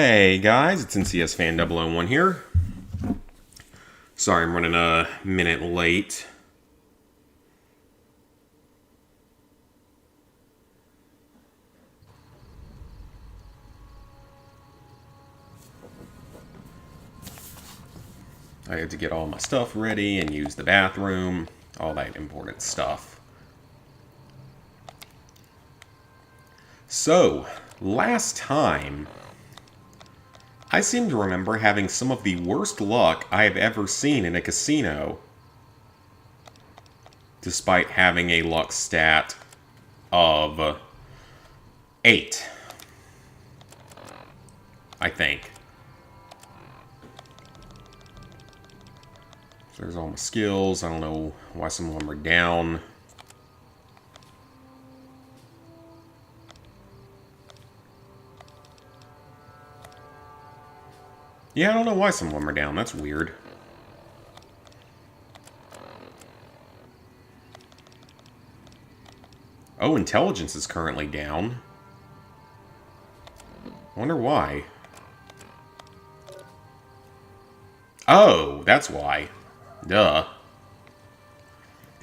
Hey guys, it's NCS Fan 001 here. Sorry I'm running a minute late. I had to get all my stuff ready and use the bathroom, all that important stuff. So, last time, I seem to remember having some of the worst luck I have ever seen in a casino, despite having a luck stat of 8, I think. So there's all my skills. I don't know why some of them are down. Yeah, I don't know why some of them are down. That's weird. Oh, intelligence is currently down. Wonder why. Oh, that's why. Duh.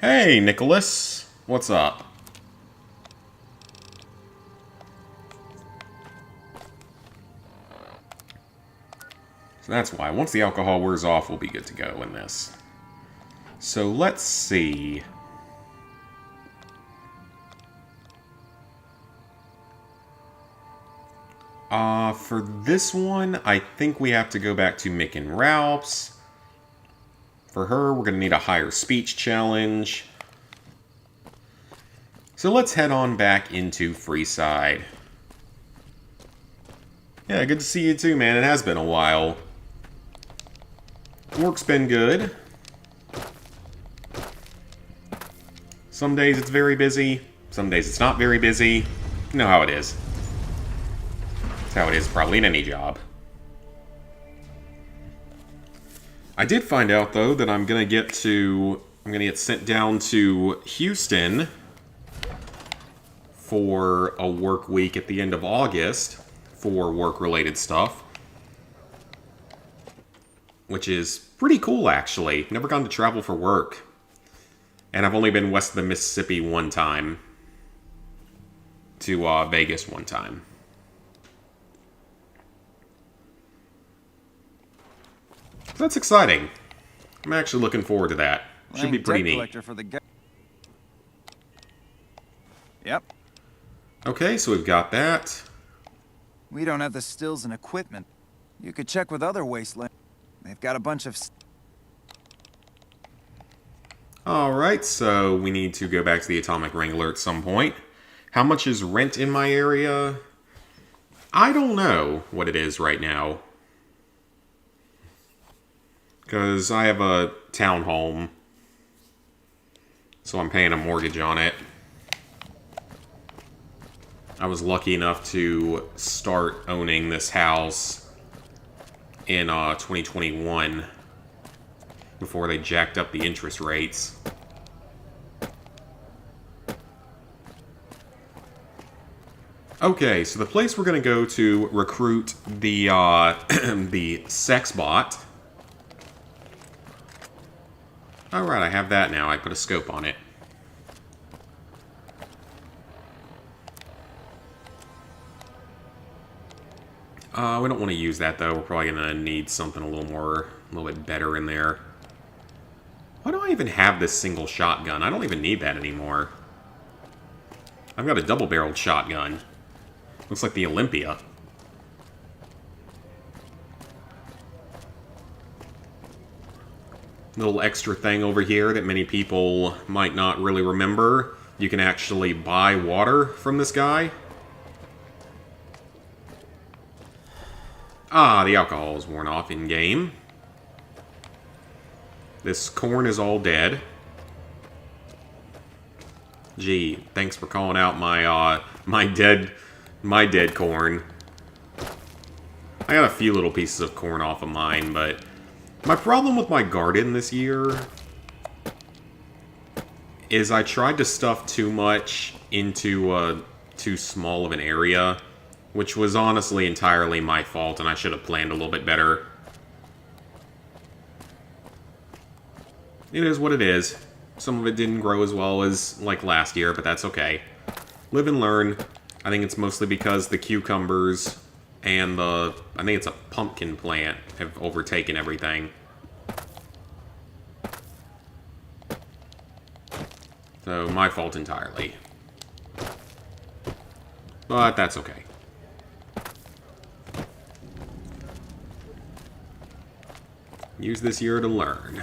Hey, Nicholas. What's up? So that's why. Once the alcohol wears off, we'll be good to go in this. So let's see. For this one, I think we have to go back to Mick and Ralph's. For her, we're going to need a higher speech challenge. So let's head on back into Freeside. Yeah, good to see you too, man. It has been a while. Work's been good. Some days it's very busy. Some days it's not very busy. You know how it is. That's how it is probably in any job. I did find out, though, that I'm gonna get sent down to Houston for a work week at the end of August for work-related stuff. Which is pretty cool, actually. Never gone to travel for work. And I've only been west of the Mississippi one time. To Vegas one time. So that's exciting. I'm actually looking forward to that. Should be pretty neat. For the Yep. Okay, so we've got that. We don't have the stills and equipment. You could check with other wasteland. They've got a bunch of... Alright, so we need to go back to the Atomic Wrangler at some point. How much is rent in my area? I don't know what it is right now. Because I have a townhome. So I'm paying a mortgage on it. I was lucky enough to start owning this house in 2021 before they jacked up the interest rates. Okay, so the place we're going to go to recruit the the sex bot. Alright, I have that now. I put a scope on it. We don't want to use that, though. We're probably going to need something a little bit better in there. Why do I even have this single shotgun? I don't even need that anymore. I've got a double-barreled shotgun. Looks like the Olympia. Little extra thing over here that many people might not really remember. You can actually buy water from this guy. Ah, the alcohol is worn off in-game. This corn is all dead. Gee, thanks for calling out my my dead corn. I got a few little pieces of corn off of mine, but my problem with my garden this year is I tried to stuff too much into too small of an area which was honestly entirely my fault, and I should have planned a little bit better. It is what it is. Some of it didn't grow as well as, like, last year, but that's okay. Live and learn. I think it's mostly because the cucumbers and I think it's a pumpkin plant, have overtaken everything. So, my fault entirely. But that's okay. Use this year to learn.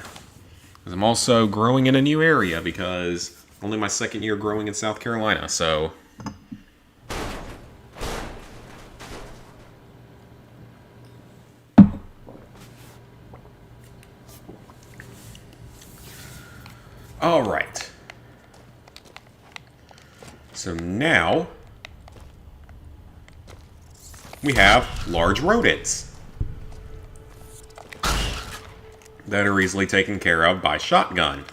Because I'm also growing in a new area, because only my second year growing in South Carolina, so... Alright. So now... we have large rodents that are easily taken care of by shotgun.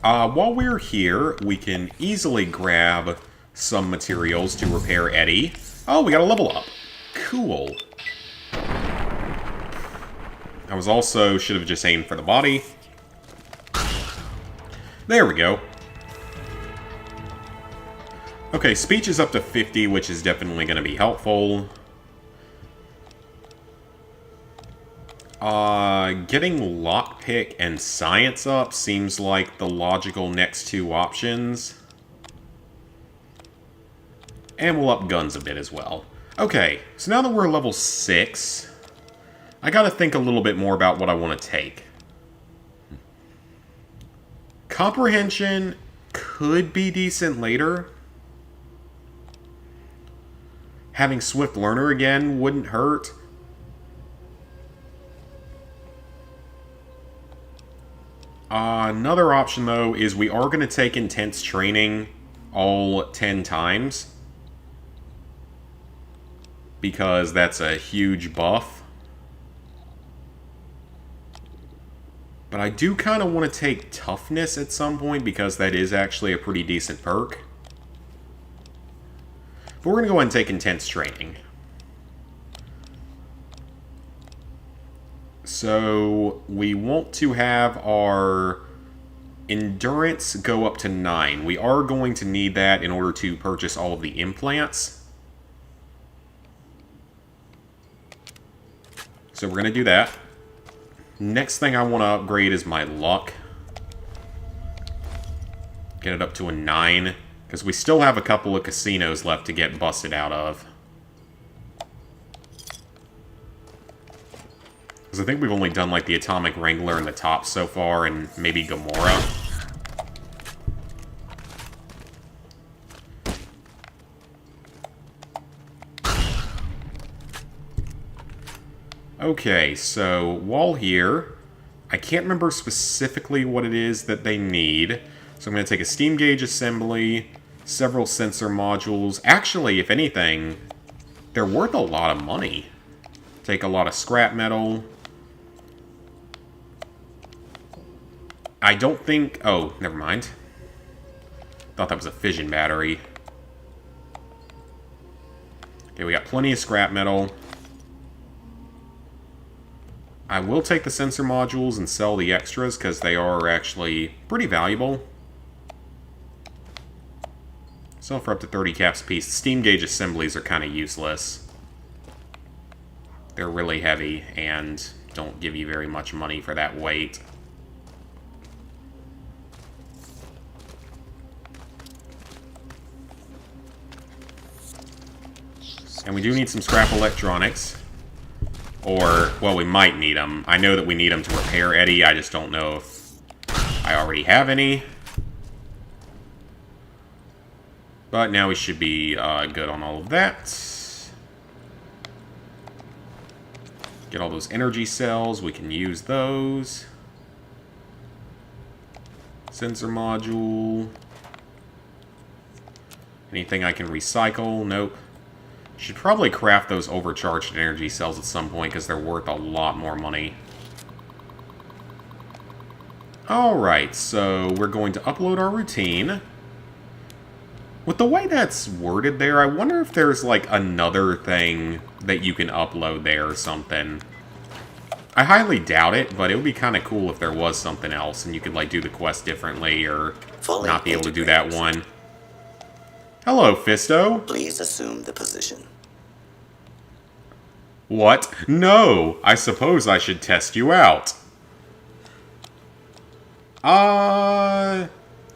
While we're here, we can easily grab some materials to repair Eddie. Oh, we got a level up. Cool. I was also, should have just aimed for the body. There we go. Okay, speech is up to 50, which is definitely going to be helpful. Getting lockpick and science up seems like the logical next two options. And we'll up guns a bit as well. Okay, so now that we're level 6, I gotta think a little bit more about what I want to take. Comprehension could be decent later. Having Swift Learner again wouldn't hurt. Another option, though, is we are going to take Intense Training all 10 times. Because that's a huge buff. But I do kind of want to take Toughness at some point, because that is actually a pretty decent perk. But we're going to go ahead and take Intense Training. So, we want to have our Endurance go up to 9. We are going to need that in order to purchase all of the implants. So we're going to do that. Next thing I want to upgrade is my Luck. Get it up to a 9. Because we still have a couple of casinos left to get busted out of. Because I think we've only done, like, the Atomic Wrangler and the top so far, and maybe Gamora. Okay, so, while here, I can't remember specifically what it is that they need. So I'm going to take a Steam Gauge Assembly, several sensor modules. Actually, if anything, they're worth a lot of money. Take a lot of scrap metal. I don't think... oh, never mind. Thought that was a fission battery. Okay, we got plenty of scrap metal. I will take the sensor modules and sell the extras, because they are actually pretty valuable. Sell for up to 30 caps a piece. The Steam Gauge Assemblies are kind of useless. They're really heavy, and don't give you very much money for that weight. And we do need some scrap electronics. Or, well, we might need them. I know that we need them to repair Eddie. I just don't know if I already have any. But now we should be good on all of that. Get all those energy cells. We can use those. Sensor module. Anything I can recycle? Nope. Should probably craft those overcharged energy cells at some point, because they're worth a lot more money. Alright, so we're going to upload our routine. With the way that's worded there, I wonder if there's, like, another thing that you can upload there or something. I highly doubt it, but it would be kind of cool if there was something else and you could, like, do the quest differently or Fully not be able to do that integrated. one. Hello, Fisto. Please assume the position. What? No! I suppose I should test you out.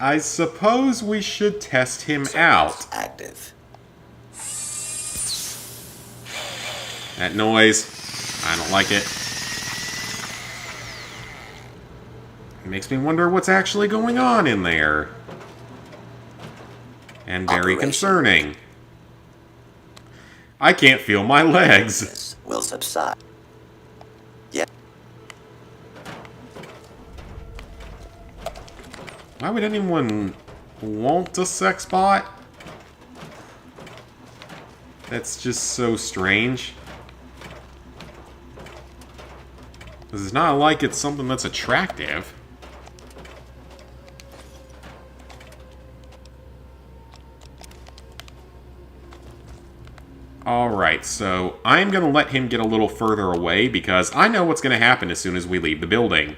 I suppose we should test him out. Active. That noise, I don't like it. It makes me wonder what's actually going on in there. And very Operation. concerning. I can't feel my legs. This will subside. Yet Why would anyone want a sex bot? That's just so strange. Because it's not like it's something that's attractive. Alright, so I'm going to let him get a little further away because I know what's going to happen as soon as we leave the building.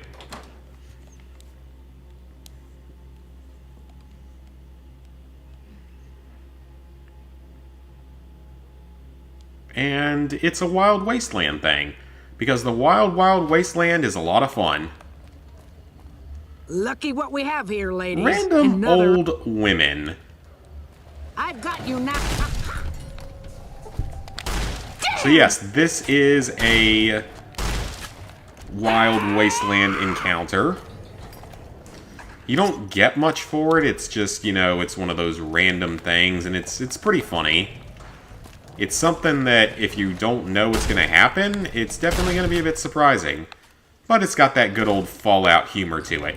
And it's a Wild Wasteland thing. Because the Wild Wild Wasteland is a lot of fun. Lucky what we have here, ladies. Random Another... old women. I've got you now. So yes, this is a Wild Wasteland encounter. You don't get much for it, it's just, you know, it's one of those random things, and it's pretty funny. It's something that, if you don't know what's going to happen, it's definitely going to be a bit surprising. But it's got that good old Fallout humor to it.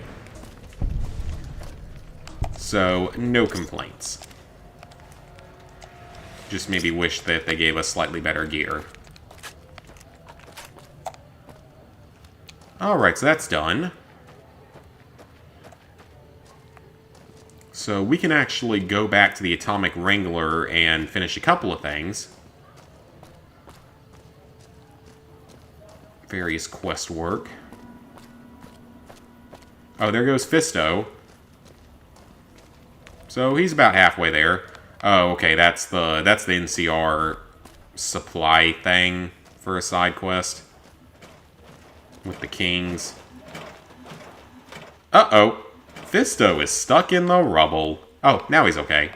So, no complaints. Just maybe wish that they gave us slightly better gear. Alright, so that's done. So we can actually go back to the Atomic Wrangler and finish a couple of things. Various quest work. Oh, there goes Fisto. So he's about halfway there. Oh, okay, that's the NCR supply thing for a side quest. With the kings. Uh-oh. Fisto is stuck in the rubble. Oh, now he's okay.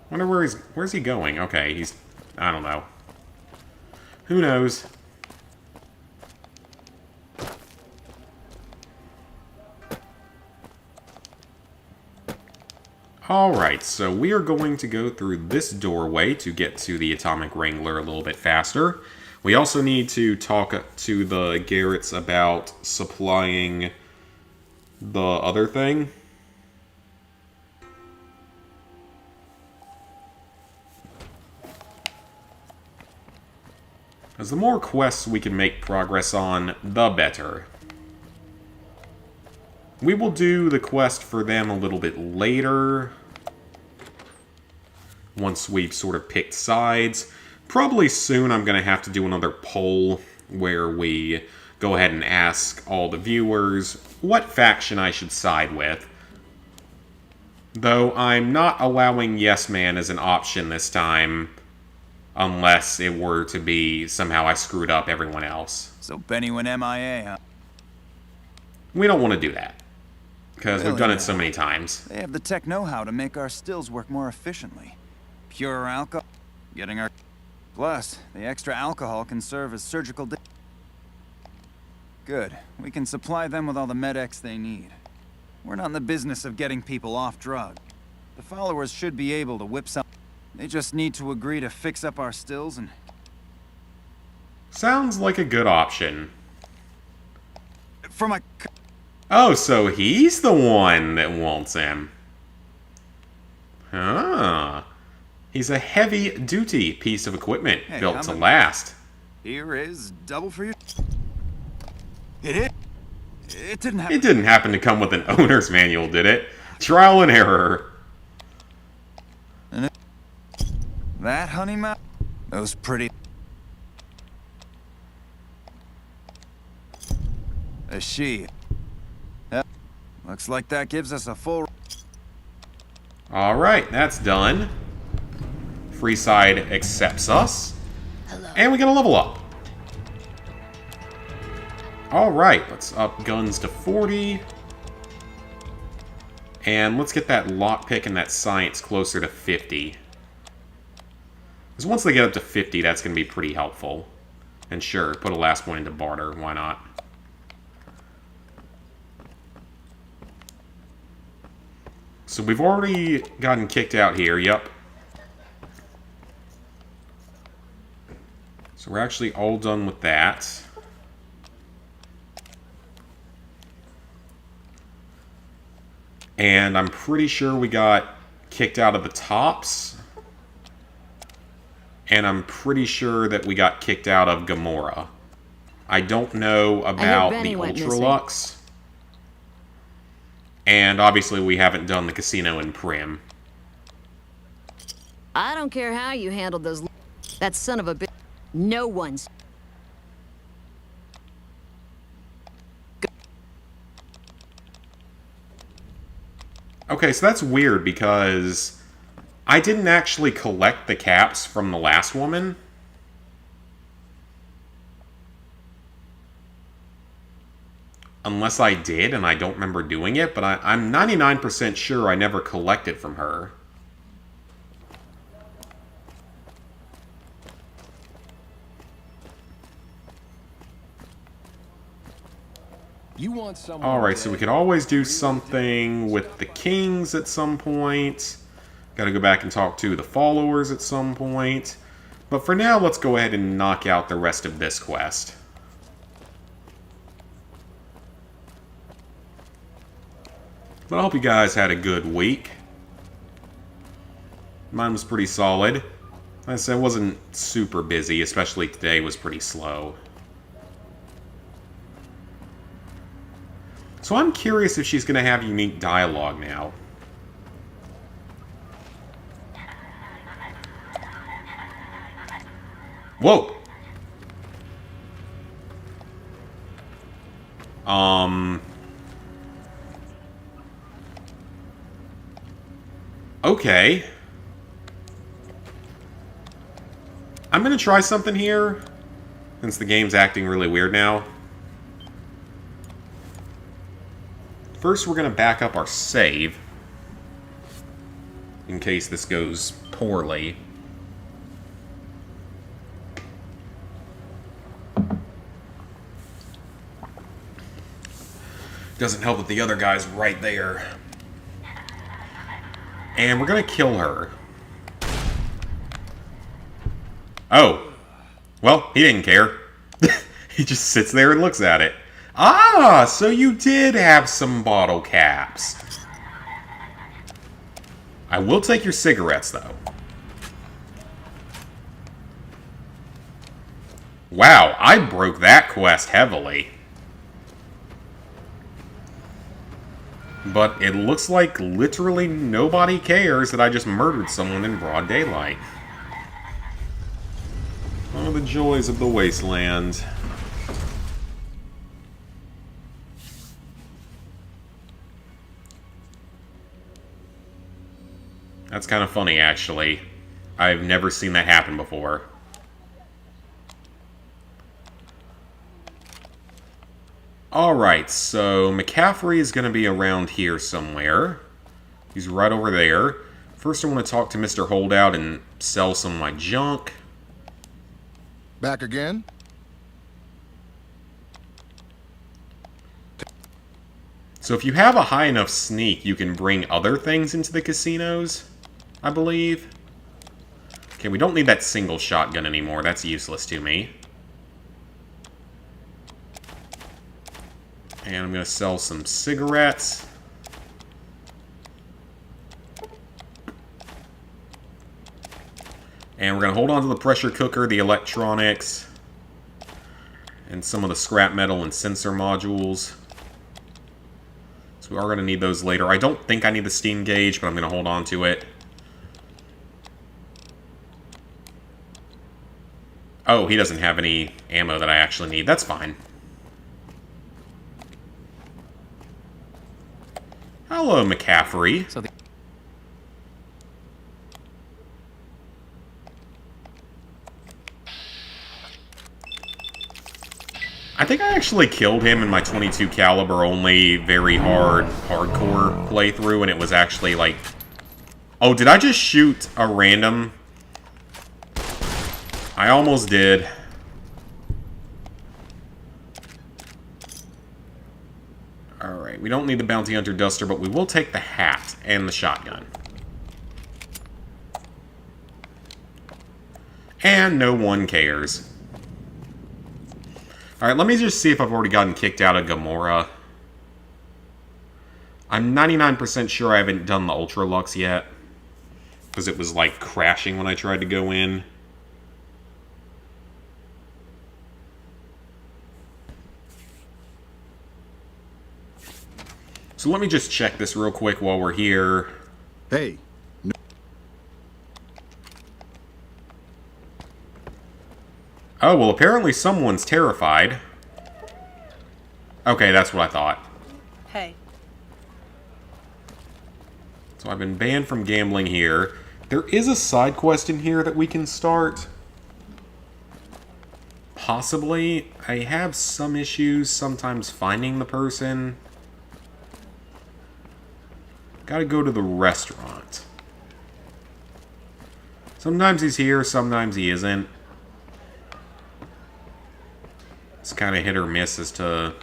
Wonder where's he going? Okay, he's... I don't know. Who knows? Alright, so we are going to go through this doorway to get to the Atomic Wrangler a little bit faster. We also need to talk to the Garretts about supplying the other thing. As the more quests we can make progress on, the better. We will do the quest for them a little bit later. Once we've sort of picked sides. Probably soon I'm going to have to do another poll where we go ahead and ask all the viewers what faction I should side with. Though I'm not allowing Yes Man as an option this time, unless it were to be somehow I screwed up everyone else. So Benny went MIA, huh? We don't want to do that, because we've Really done now? it so many times. They have the tech know-how to make our stills work more efficiently. Pure alcohol, getting our... Plus, the extra alcohol can serve as surgical... Good. We can supply them with all the med-X they need. We're not in the business of getting people off drug. The followers should be able to whip some... They just need to agree to fix up our stills and... Sounds like a good option. For my... Oh, so he's the one that wants him. Huh. He's a heavy-duty piece of equipment Hey, built how to about- last. Here is double for you. It didn't happen. It didn't happen to come with an owner's manual, did it? Trial and error. That honey mouth? Those pretty... A she. Yep. Looks like that gives us a full... Alright, that's done. Freeside accepts us. And we get a level up. Alright, let's up guns to 40. And let's get that lockpick and that science closer to 50. Because once they get up to 50, that's going to be pretty helpful. And sure, put a last point into barter. Why not? So we've already gotten kicked out here. Yep. So we're actually all done with that. And I'm pretty sure we got kicked out of the tops. And I'm pretty sure that we got kicked out of Gamora. I don't know about the Ultralux. And obviously we haven't done the casino in Prim. I don't care how you handled those... That son of a bitch. No one's... Okay, so that's weird because I didn't actually collect the caps from the last woman. Unless I did, and I don't remember doing it, but I'm 99% sure I never collected from her. You want someone... Alright, so we could always do something with the kings at some point. Gotta go back and talk to the followers at some point. But for now, let's go ahead and knock out the rest of this quest. But I hope you guys had a good week. Mine was pretty solid. Like I said, it wasn't super busy, especially today was pretty slow. So I'm curious if she's going to have unique dialogue now. Whoa! Okay. I'm gonna try something here, since the game's acting really weird now. First, we're gonna back up our save, in case this goes poorly. Doesn't help that the other guy's right there. And we're gonna kill her. Oh. Well, he didn't care. He just sits there and looks at it. Ah, so you did have some bottle caps. I will take your cigarettes, though. Wow, I broke that quest heavily. But it looks like literally nobody cares that I just murdered someone in broad daylight. Oh, the joys of the wasteland. That's kind of funny, actually. I've never seen that happen before. Alright, so McCaffrey is going to be around here somewhere. He's right over there. First, I want to talk to Mr. Holdout and sell some of my junk. Back again? So if you have a high enough sneak, you can bring other things into the casinos, I believe. Okay, we don't need that single shotgun anymore. That's useless to me. And I'm going to sell some cigarettes. And we're going to hold on to the pressure cooker, the electronics, and some of the scrap metal and sensor modules. So we are going to need those later. I don't think I need the steam gauge, but I'm going to hold on to it. Oh, he doesn't have any ammo that I actually need. That's fine. Hello, McCaffrey. So I think I actually killed him in my 22 caliber only very hardcore playthrough, and it was actually like... Oh, did I just shoot a random? I almost did. Alright, we don't need the Bounty Hunter Duster, but we will take the hat and the shotgun. And no one cares. Alright, let me just see if I've already gotten kicked out of Gamora. I'm 99% sure I haven't done the Ultra Lux yet. Because it was, like, crashing when I tried to go in. So let me just check this real quick while we're here. Hey, Oh, well, apparently someone's terrified. Okay, that's what I thought. Hey. So I've been banned from gambling here. There is a side quest in here that we can start. Possibly. I have some issues sometimes finding the person. Gotta go to the restaurant. Sometimes he's here, sometimes he isn't. It's kind of hit or miss as to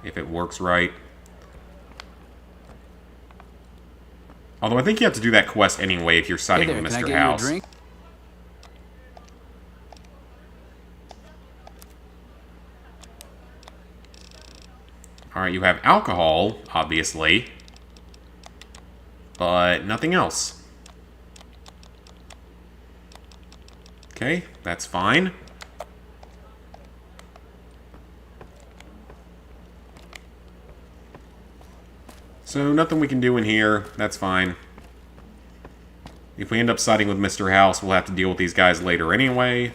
if it works right. Although I think you have to do that quest anyway if you're siding with Mr. House. Alright, you have alcohol, obviously. But nothing else. Okay, that's fine. So, nothing we can do in here. That's fine. If we end up siding with Mr. House, we'll have to deal with these guys later anyway.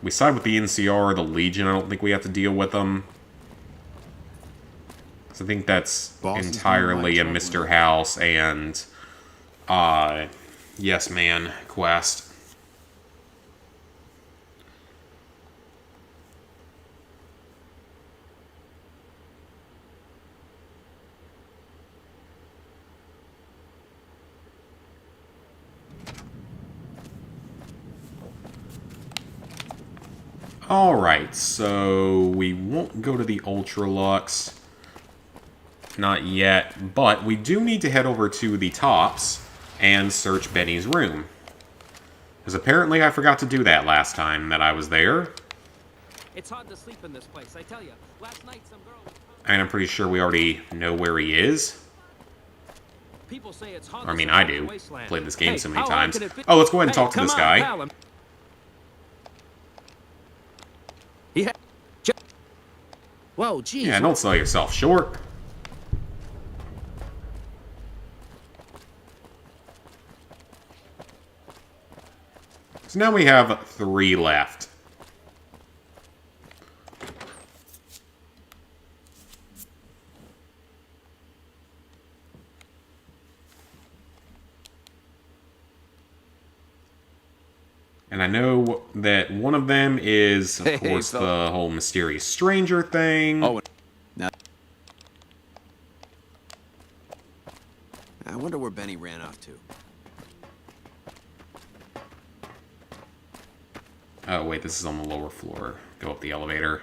We side with the NCR, the Legion, I don't think we have to deal with them. Because I think that's entirely a Mr. House and, Yes Man quest. Alright, so we won't go to the Ultra Lux. Not yet, but we do need to head over to the Tops and search Benny's room. Because apparently I forgot to do that last time that I was there. It's hard to sleep in this place, I tell you. Last night some girl... And I'm pretty sure we already know where he is. People say it's hard Or, I mean, to I survive in do. the wasteland. Played this game so many how hard times. could it be? Oh, let's go ahead and Hey, talk to come this on, guy. pal, Yeah. Whoa, geez. Yeah, don't sell yourself short. So now we have 3 left. And I know that one of them is, of course, the whole mysterious stranger thing. Oh, now I wonder where Benny ran off to. Oh, wait, this is on the lower floor. Go up the elevator.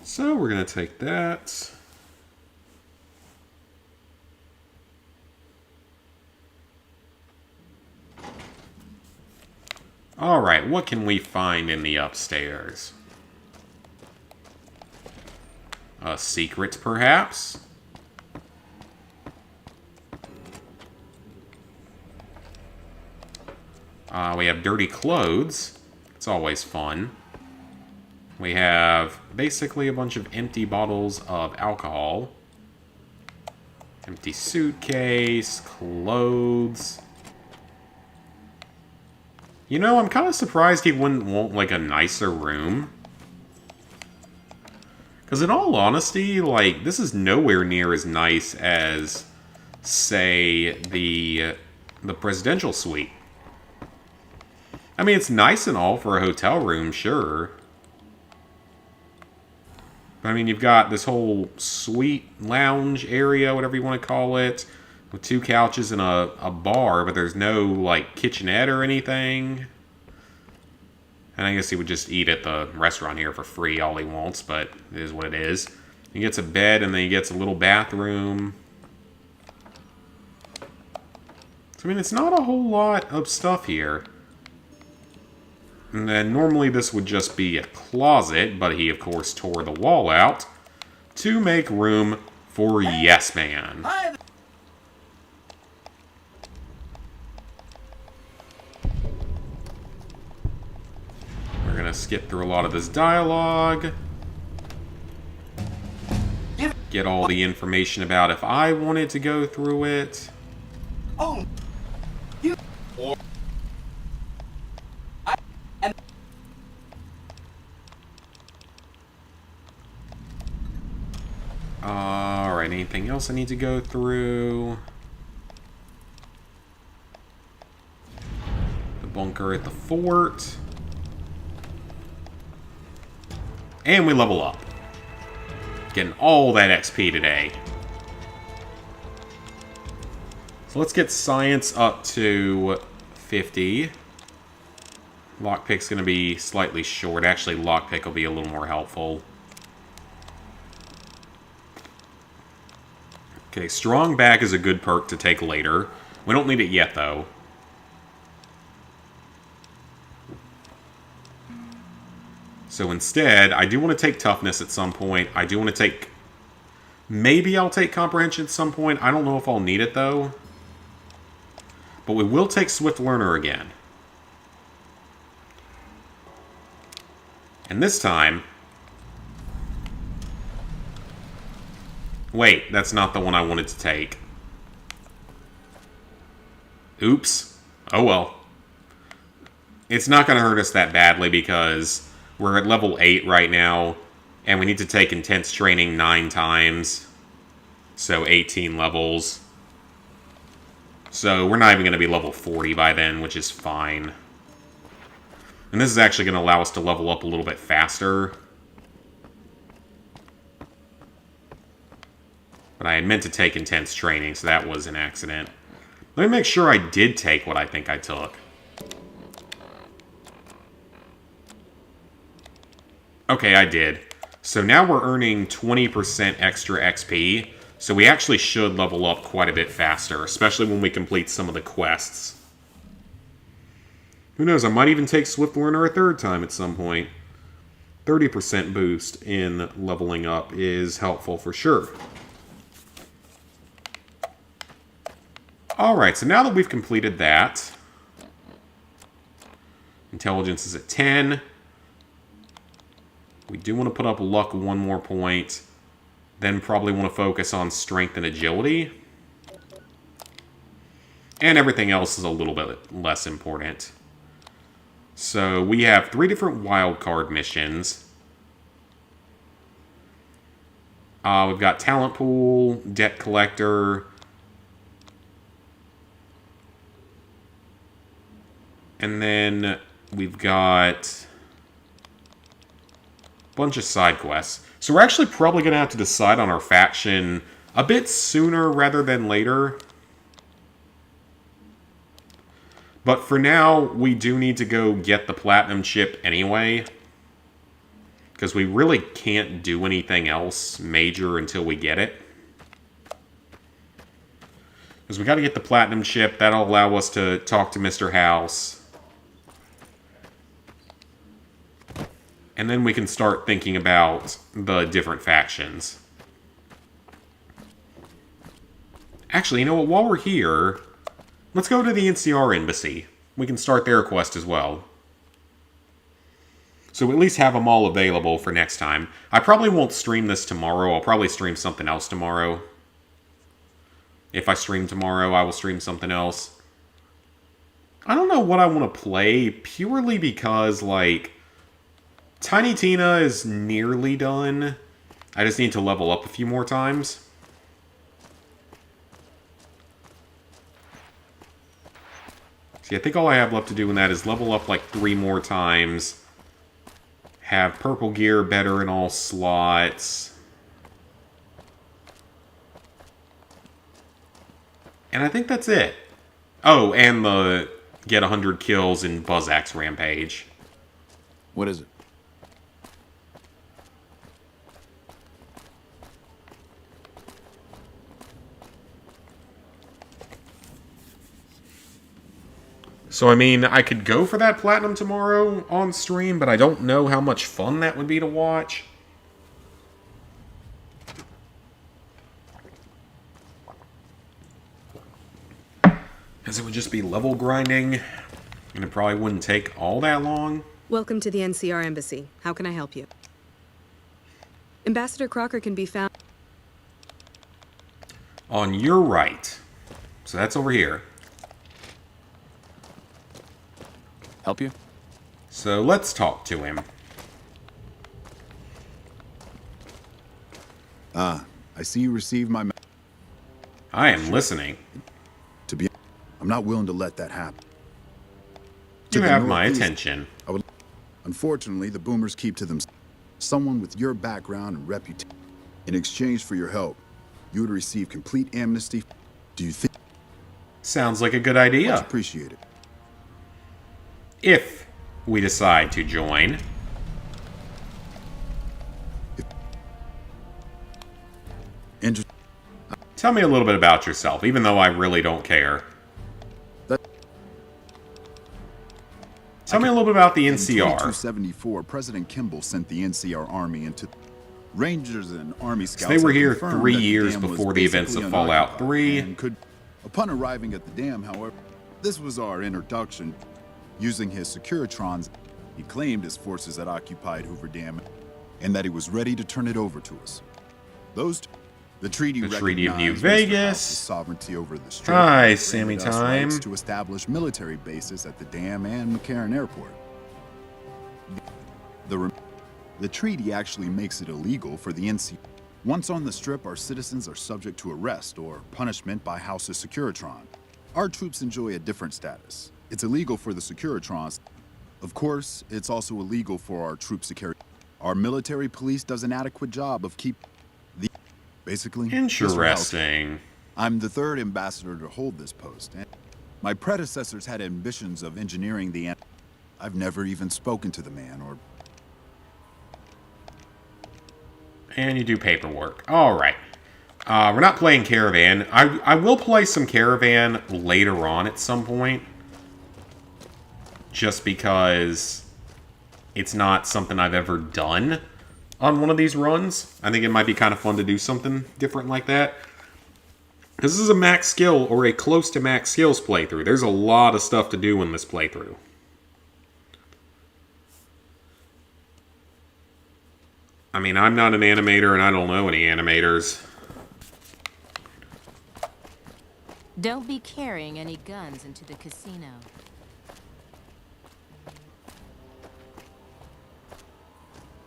So we're going to take that. Alright, what can we find in the upstairs? A secret, perhaps? We have dirty clothes. It's always fun. We have basically a bunch of empty bottles of alcohol. Empty suitcase, clothes. You know, I'm kind of surprised he wouldn't want, like, a nicer room. Because in all honesty, like, this is nowhere near as nice as, say, the presidential suite. I mean, it's nice and all for a hotel room, sure. But, I mean, you've got this whole suite lounge area, whatever you want to call it, with 2 couches and a bar, but there's no, like, kitchenette or anything. And I guess he would just eat at the restaurant here for free all he wants, but it is what it is. He gets a bed, and then he gets a little bathroom. So, I mean, it's not a whole lot of stuff here. And then normally this would just be a closet, but he, of course, tore the wall out to make room for Yes Man. We're going to skip through a lot of this dialogue. Get all the information about if I wanted to go through it. Alright, anything else I need to go through? The bunker at the fort. And we level up. Getting all that XP today. So let's get science up to 50. Lockpick's going to be slightly short. Actually, lockpick will be a little more helpful. Okay, strong back is a good perk to take later. We don't need it yet, though. So instead, I do want to take toughness at some point. I do want to take... Maybe I'll take comprehension at some point. I don't know if I'll need it, though. But we will take Swift Learner again. And this time... Wait, that's not the one I wanted to take. Oops. Oh well. It's not going to hurt us that badly because we're at level 8 right now, and we need to take intense training 9 times. So 18 levels. So we're not even going to be level 40 by then, which is fine. And this is actually going to allow us to level up a little bit faster. But I had meant to take intense training, so that was an accident. Let me make sure I did take what I think I took. Okay, I did. So now we're earning 20% extra XP, so we actually should level up quite a bit faster, especially when we complete some of the quests. Who knows, I might even take Swift Learner a 3rd time at some point. 30% boost in leveling up is helpful for sure. Alright, so now that we've completed that, intelligence is at 10. We do want to put up luck 1 more point, then probably want to focus on strength and agility. And everything else is a little bit less important. So we have 3 different wildcard missions. We've got Talent Pool, Debt Collector, and then we've got a bunch of side quests. So we're actually probably going to have to decide on our faction a bit sooner rather than later. But for now, we do need to go get the Platinum Chip anyway. Because we really can't do anything else major until we get it. Because we got to get the Platinum Chip. That'll allow us to talk to Mr. House. And then we can start thinking about the different factions. Actually, you know what? While we're here, let's go to the NCR Embassy. We can start their quest as well. So at least have them all available for next time. I probably won't stream this tomorrow. I'll probably stream something else tomorrow. If I stream tomorrow, I will stream something else. I don't know what I want to play, purely because, like, Tiny Tina is nearly done. I just need to level up a few more times. See, I think all I have left to do in that is level up like 3 more times. Have purple gear better in all slots. And I think that's it. Oh, and the get 100 kills in Buzzax Rampage. What is it? So, I mean, I could go for that platinum tomorrow on stream, but I don't know how much fun that would be to watch. Because it would just be level grinding, and it probably wouldn't take all that long. Welcome to the NCR Embassy. How can I help you? Ambassador Crocker can be found On your right. So that's over here. Help you? So let's talk to him. I see you received my I am listening. to be. I'm not willing to let that happen. You the have my northeast, attention. Unfortunately, the boomers keep to themselves. Someone with your background and reputation. In exchange for your help, you would receive complete amnesty. Do you think? Sounds like a good Much idea. appreciated. If we decide to join. Inter- Tell me a little bit about yourself, even though I really don't care. That- Tell me a little bit about the In NCR. 2274, President Kimball sent the NCR Army into Rangers and Army Scouts. they were have here confirmed 3 that the years dam was before the events of basically Fallout unoccupied 3. and could, upon arriving at the dam, however, this was our introduction. Using his Securitrons, he claimed his forces had occupied Hoover Dam and that he was ready to turn it over to us. The treaty The Treaty of New recognized Mr. Vegas. House's sovereignty over the Strait. Hi, and Sammy granted us Time. rights to establish military bases at the dam and McCarran Airport. The treaty actually makes it illegal for the NC. Once on the Strip, our citizens are subject to arrest or punishment by House of Securitron. Our troops enjoy a different status. It's illegal for the Securitrons. Of course, it's also illegal for our troop security. Our military police does an adequate job of basically. Mr. House, Interesting. I'm the third ambassador to hold this post. And my predecessors had ambitions of engineering the. I've never even spoken to the man or. And you do paperwork. Alright. We're not playing Caravan. I will play some Caravan later on at some point. Just because it's not something I've ever done on one of these runs. I think it might be kind of fun to do something different like that. This is a max skill or a close to max skills playthrough. There's a lot of stuff to do in this playthrough. I mean, I'm not an animator and I don't know any animators. Don't be carrying any guns into the casino.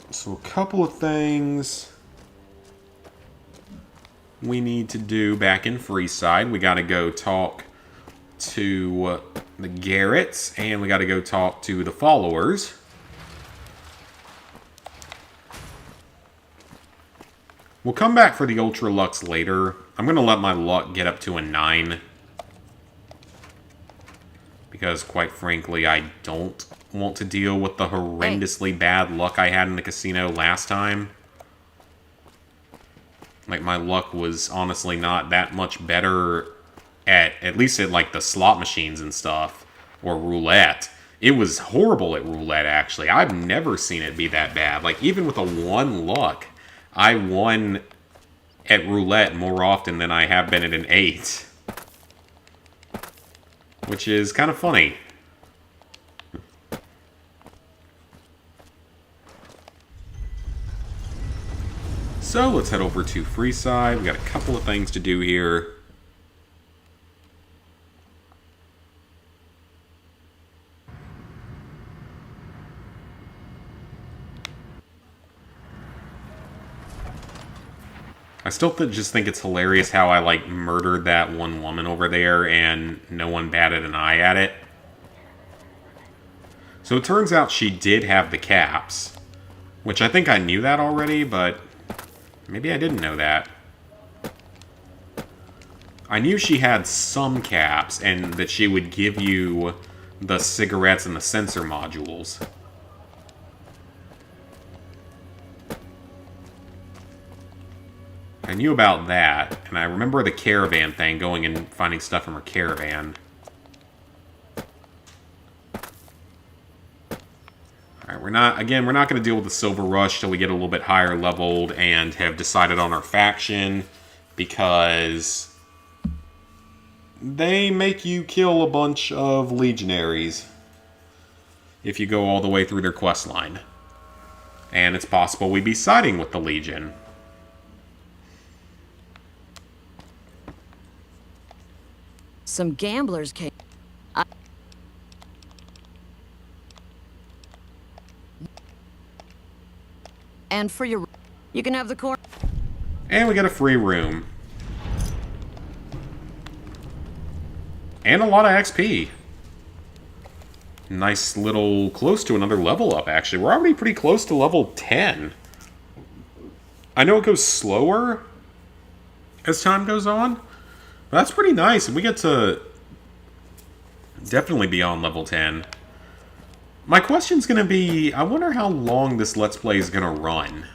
So a couple of things we need to do back in Freeside. We got to go talk to the Garretts, and we got to go talk to the followers. We'll come back for the Ultra Lux later. I'm going to let my luck get up to a 9. Because, quite frankly, I don't want to deal with the horrendously bad luck I had in the casino last time. Like, my luck was honestly not that much better at least at, like, the slot machines and stuff. Or roulette. It was horrible at roulette, actually. I've never seen it be that bad. Like, even with a 1 luck, I won at roulette more often than I have been at an 8. Which is kind of funny. So let's head over to Freeside. We got a couple of things to do here. I still just think it's hilarious how I, like, murdered that one woman over there and no one batted an eye at it. So it turns out she did have the caps, which I think I knew that already, but maybe I didn't know that. I knew she had some caps and that she would give you the cigarettes and the sensor modules. I knew about that, and I remember the caravan thing, going and finding stuff from her caravan. Alright, we're not going to deal with the Silver Rush till we get a little bit higher leveled and have decided on our faction, because they make you kill a bunch of legionaries if you go all the way through their quest line. And it's possible we'd be siding with the Legion. Some gamblers came. And for your... You can have the corn. And we get a free room. And a lot of XP. Nice little... Close to another level up, actually. We're already pretty close to level 10. I know it goes slower as time goes on. But that's pretty nice, and we get to definitely be on level 10. My question's going to be, I wonder how long this Let's Play is going to run.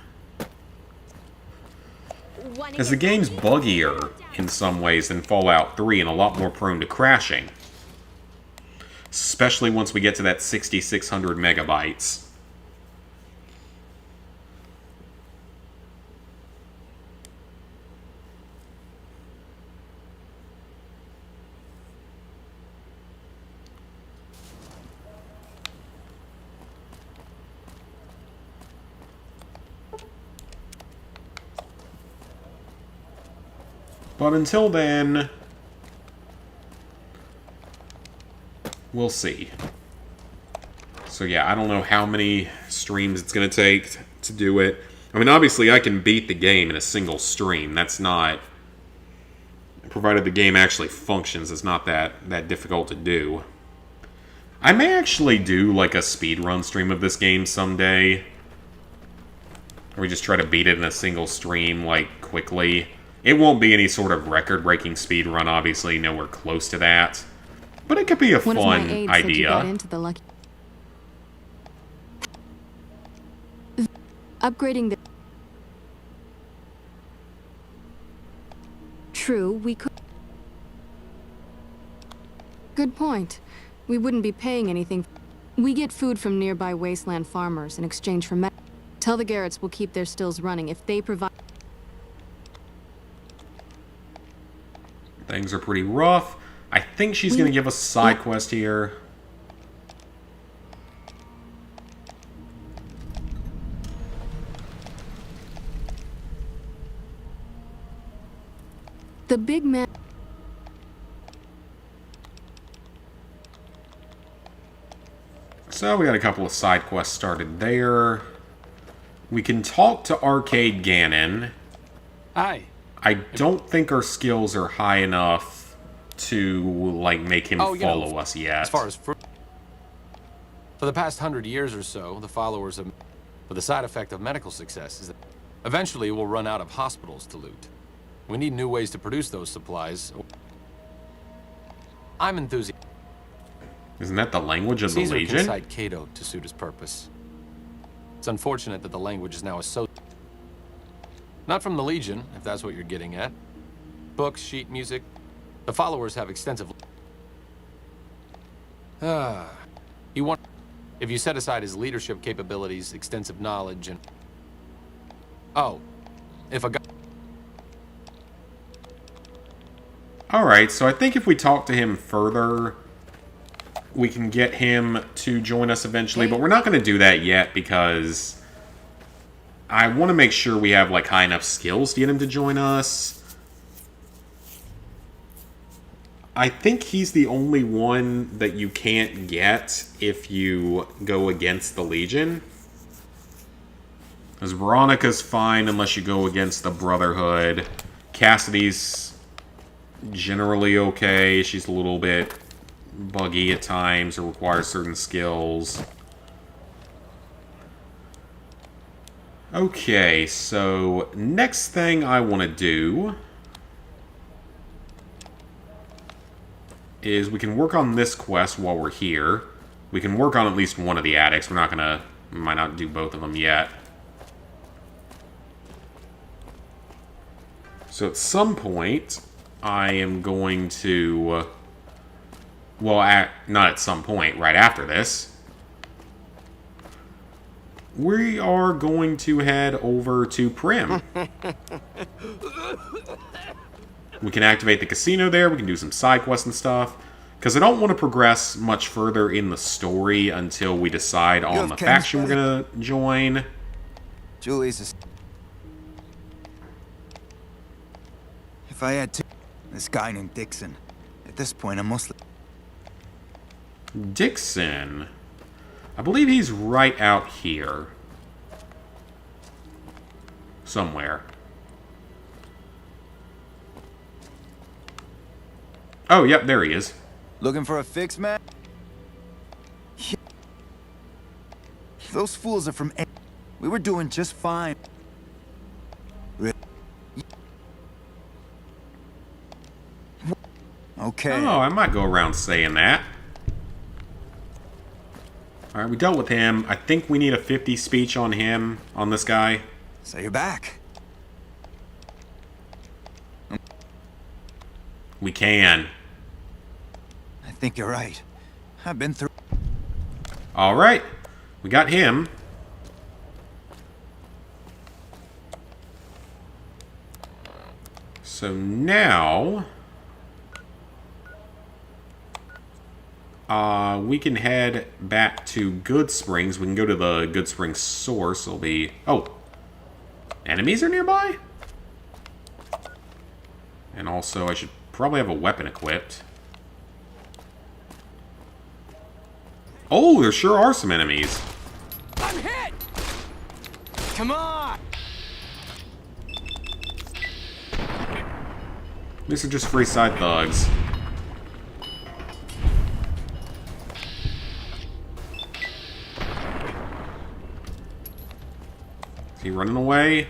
Because the game's buggier in some ways than Fallout 3 and a lot more prone to crashing. Especially once we get to that 6,600 megabytes. But until then, we'll see. So yeah, I don't know how many streams it's going to take to do it. I mean, obviously I can beat the game in a single stream. That's not... Provided the game actually functions, it's not that difficult to do. I may actually do like a speedrun stream of this game someday. Or we just try to beat it in a single stream, like, quickly. It won't be any sort of record-breaking speedrun, obviously, nowhere close to that. But it could be a fun idea. Upgrading the... True, we could... Good point. We wouldn't be paying anything. We get food from nearby wasteland farmers in exchange for... Tell the Garretts we'll keep their stills running if they provide... Things are pretty rough. I think she's going to give us a side quest here. The big man... So we got a couple of side quests started there. We can talk to Arcade Gannon. Hi. I don't think our skills are high enough to, like, make him follow us yet. As far as for the past 100 years or so, the followers of... But the side effect of medical success is that eventually we'll run out of hospitals to loot. We need new ways to produce those supplies. I'm enthusiastic. Isn't that the language of the Caesar Legion? can cite Cato to suit his purpose. It's unfortunate that the language is now associated. Not from the Legion, if that's what you're getting at. Books, sheet music. The followers have extensive... You want... If you set aside his leadership capabilities, extensive knowledge, and... Oh. If a guy... Alright, so I think if we talk to him further, we can get him to join us eventually, but we're not going to do that yet because I want to make sure we have, like, high enough skills to get him to join us. I think he's the only one that you can't get if you go against the Legion. Because Veronica's fine unless you go against the Brotherhood. Cassidy's generally okay. She's a little bit buggy at times or requires certain skills. Okay, so next thing I want to do is we can work on this quest while we're here. We can work on at least one of the attics. We're not gonna... might not do both of them yet. So at some point, I am going to... well, not at some point, right after this. We are going to head over to Primm. We can activate the casino there. We can do some side quests and stuff. Because I don't want to progress much further in the story until we decide on the faction we're going to join. Julie's if I had to... this guy named Dixon. At this point, I'm mostly... Dixon. I believe he's right out here. Somewhere. Oh, yep, there he is. Looking for a fix, man? Those fools are from... we were doing just fine. Okay. Oh, I might go around saying that. Alright, we dealt with him. I think we need a 50 speech on him, on this guy. So you're back. We can. I think you're right. I've been through... Alright. We got him. So now... we can head back to Goodsprings. We can go to the Goodsprings source. It'll be... oh. Enemies are nearby? And also, I should probably have a weapon equipped. Oh, there sure are some enemies. I'm hit! Come on! These are just free side thugs. Is he running away?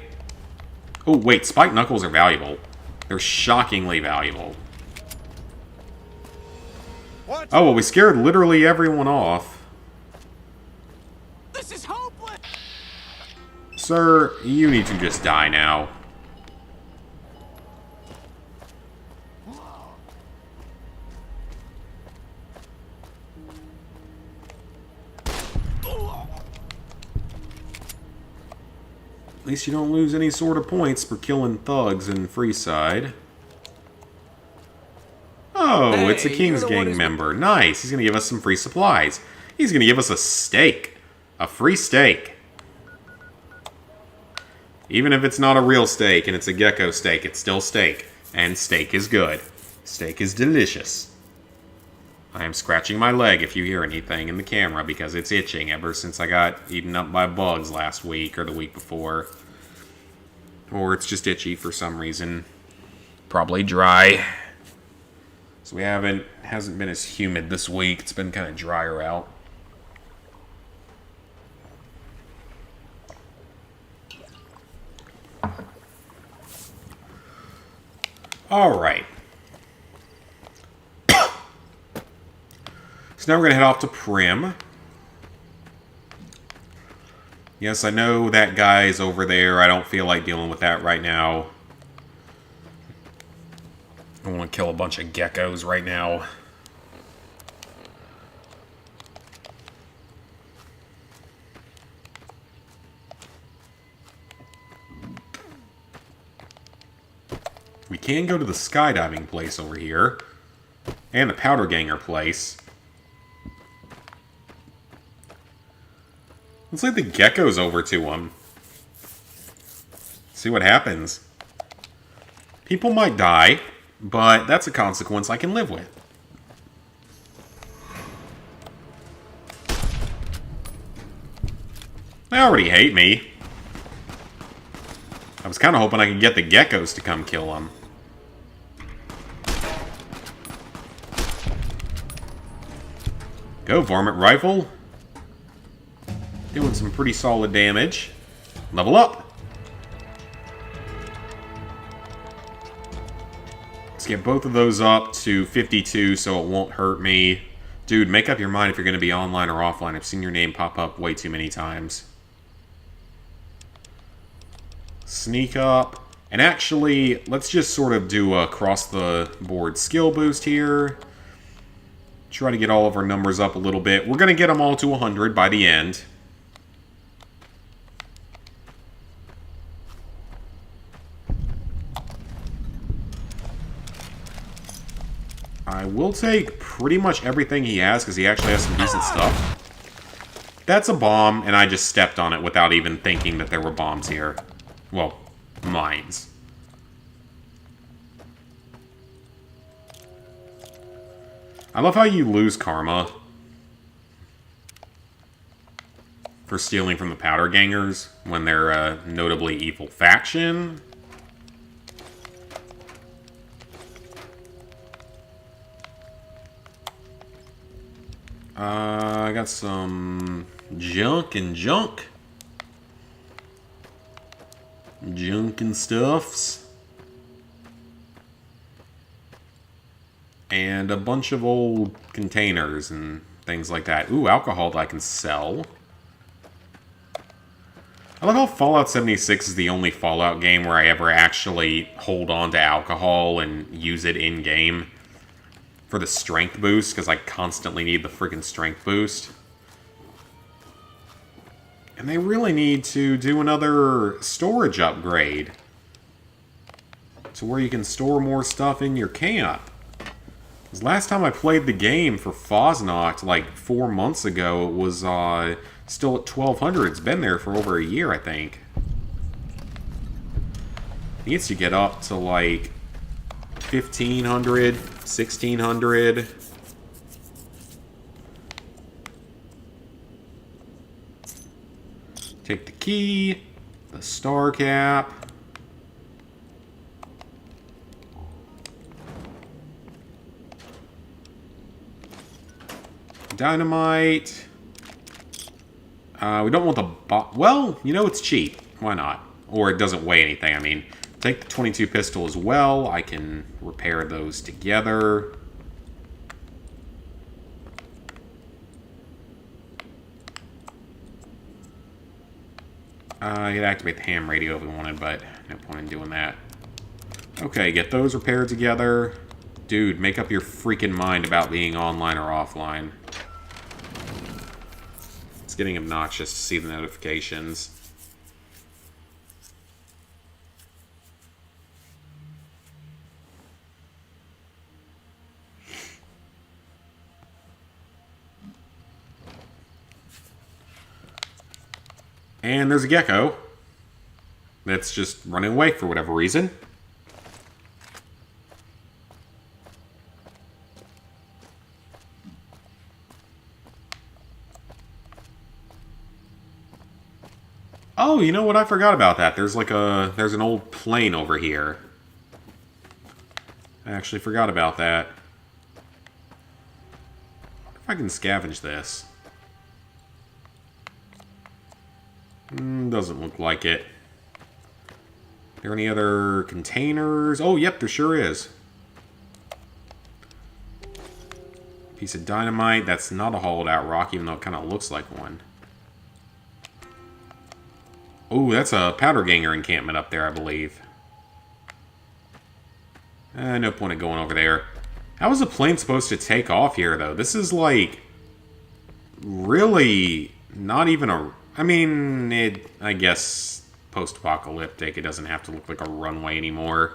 Oh, wait, spiked knuckles are valuable. They're shockingly valuable. What? Oh, well, we scared literally everyone off. This is hopeless! Sir, you need to just die now. At least you don't lose any sort of points for killing thugs in Freeside. Oh, Hey, it's a King's you're the one Gang who's- member. Nice. He's going to give us some free supplies. He's going to give us a steak. A free steak. Even if it's not a real steak and it's a gecko steak, it's still steak. And steak is good. Steak is delicious. I am scratching my leg if you hear anything in the camera because it's itching ever since I got eaten up by bugs last week or the week before. Or it's just itchy for some reason. Probably dry. So we hasn't been as humid this week. It's been kind of drier out. All right. So now we're going to head off to Primm. Yes, I know that guy's over there. I don't feel like dealing with that right now. I want to kill a bunch of geckos right now. We can go to the skydiving place over here. And the powder ganger place. Let's lead the geckos over to him. See what happens. People might die, but that's a consequence I can live with. They already hate me. I was kind of hoping I could get the geckos to come kill them. Go, varmint rifle. Doing some pretty solid damage. Level up. Let's get both of those up to 52 so it won't hurt me. Dude, make up your mind if you're going to be online or offline. I've seen your name pop up way too many times. Sneak up. And actually, let's just sort of do a across-the-board skill boost here. Try to get all of our numbers up a little bit. We're going to get them all to 100 by the end. I will take pretty much everything he has because he actually has some decent stuff. That's a bomb, and I just stepped on it without even thinking that there were bombs here. Well, mines. I love how you lose karma for stealing from the Powder Gangers when they're a notably evil faction. I got some junk and stuffs. And a bunch of old containers and things like that. Ooh, alcohol that I can sell. I love how Fallout 76 is the only Fallout game where I ever actually hold on to alcohol and use it in-game for the strength boost, because I constantly need the freaking strength boost. And they really need to do another storage upgrade to where you can store more stuff in your camp. Because last time I played the game for Fosnoct, like 4 months ago, it was still at 1200. It's been there for over a year, I think. It needs to get up to like 1500, 1600. Take the key, the star cap. Dynamite. We don't want the well, you know, it's cheap. Why not? Or it doesn't weigh anything. I mean, take the 22 pistol as well. I can repair those together. I could activate the ham radio if we wanted, but no point in doing that. Okay, get those repaired together. Dude, make up your freaking mind about being online or offline. It's getting obnoxious to see the notifications. And there's a gecko that's just running away for whatever reason. Oh, you know what? I forgot about that. There's an old plane over here. I actually forgot about that. I wonder if I can scavenge this. Doesn't look like it. Are there any other containers? Oh, yep, there sure is. Piece of dynamite. That's not a hollowed out rock, even though it kind of looks like one. Oh, that's a Powder Ganger encampment up there, I believe. No point in going over there. How is a plane supposed to take off here, though? This is, like, really not even a... I mean, I guess post-apocalyptic. It doesn't have to look like a runway anymore.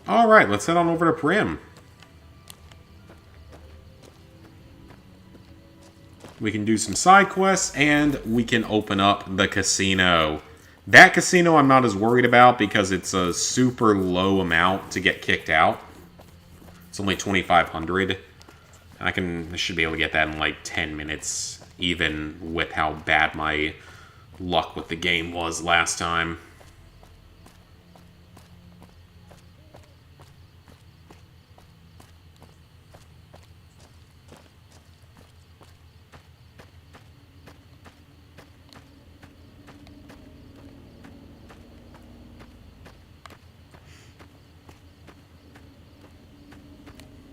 Alright, let's head on over to Prim. We can do some side quests, and we can open up the casino. That casino I'm not as worried about because it's a super low amount to get kicked out. It's only 2,500. I should be able to get that in like 10 minutes, even with how bad my luck with the game was last time.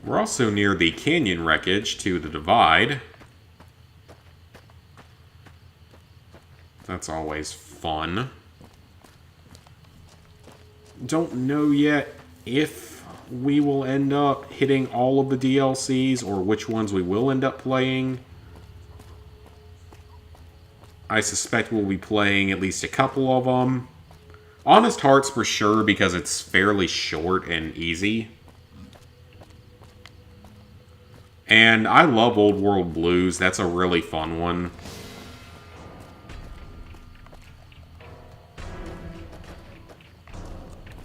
We're also near the canyon wreckage to the Divide. That's always fun. Don't know yet if we will end up hitting all of the DLCs or which ones we will end up playing. I suspect we'll be playing at least a couple of them. Honest Hearts for sure because it's fairly short and easy. And I love Old World Blues. That's a really fun one.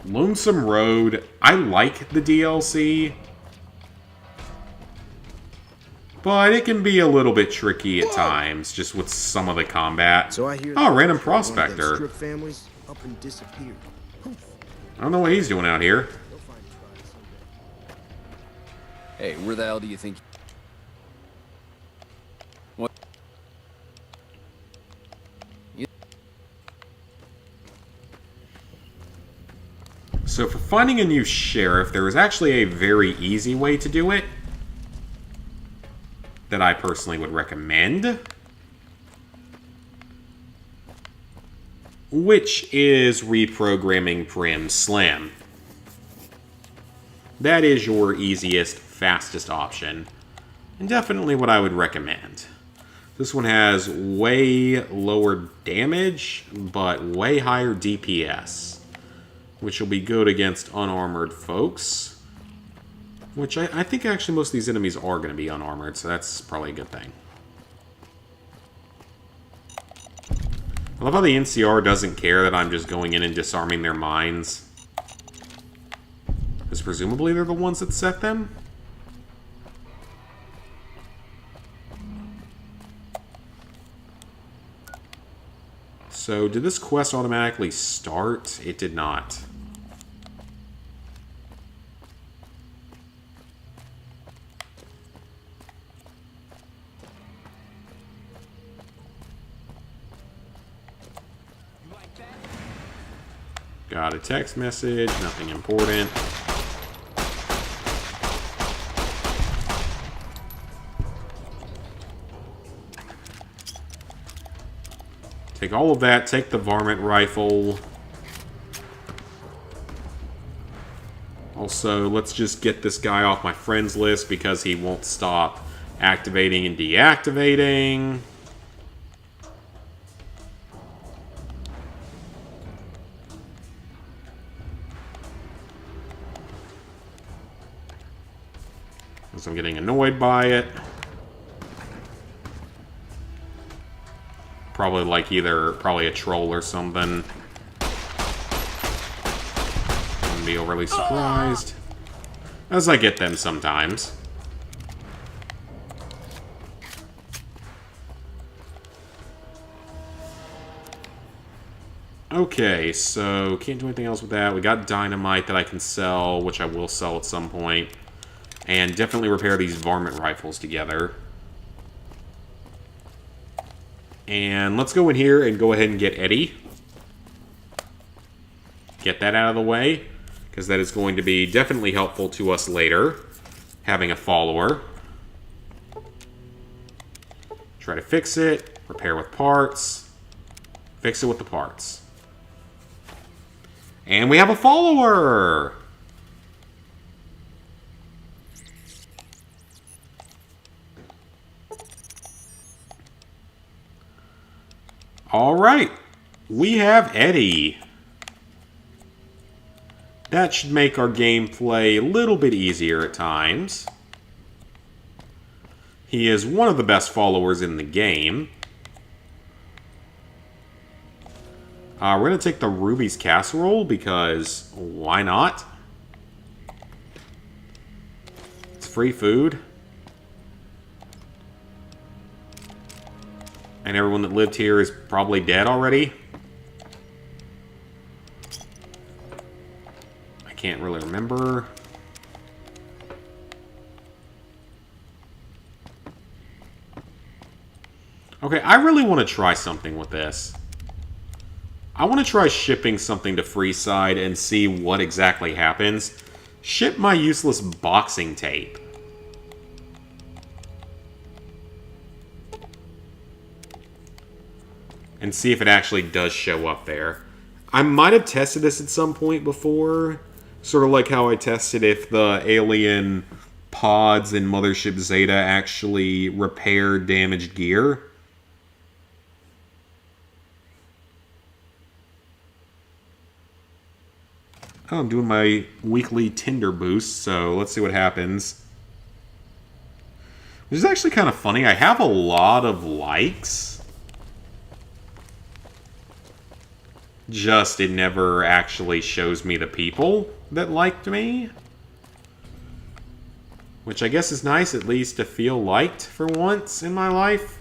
Lonesome Road. I like the DLC. But it can be a little bit tricky at times, just with some of the combat. So I hear oh, Random Prospector. strip families up and disappeared. I don't know what he's doing out here. Hey, where the hell do you think? What? So for finding a new sheriff, there is actually a very easy way to do it that I personally would recommend, which is reprogramming Prim Slam. That is your easiest, fastest option, and definitely what I would recommend. This one has way lower damage, but way higher DPS, which will be good against unarmored folks. Which I think actually most of these enemies are going to be unarmored, so that's probably a good thing. I love how the NCR doesn't care that I'm just going in and disarming their mines. Because presumably they're the ones that set them? So, did this quest automatically start? It did not. Got a text message, nothing important. Take all of that, take the varmint rifle. Also, let's just get this guy off my friends list because he won't stop activating and deactivating. Because I'm getting annoyed by it. Probably like probably a troll or something. Wouldn't be overly surprised. As I get them sometimes. Okay, so can't do anything else with that. We got dynamite that I can sell, which I will sell at some point. And definitely repair these varmint rifles together. And let's go in here and go ahead and get Eddie. Get that out of the way, because that is going to be definitely helpful to us later, having a follower. Try to fix it, repair with parts, fix it with the parts. And we have a follower! All right, we have Eddie. That should make our gameplay a little bit easier at times. He is one of the best followers in the game. We're going to take the Ruby's Casserole because why not? It's free food. And everyone that lived here is probably dead already. I can't really remember. Okay, I really want to try something with this. I want to try shipping something to Freeside and see what exactly happens. Ship my useless boxing tape. And see if it actually does show up there. I might have tested this at some point before. Sort of like how I tested if the alien pods in Mothership Zeta actually repair damaged gear. Oh, I'm doing my weekly Tinder boost, so let's see what happens. Which is actually kind of funny. I have a lot of likes. Just it never actually shows me the people that liked me. Which I guess is nice, at least to feel liked for once in my life.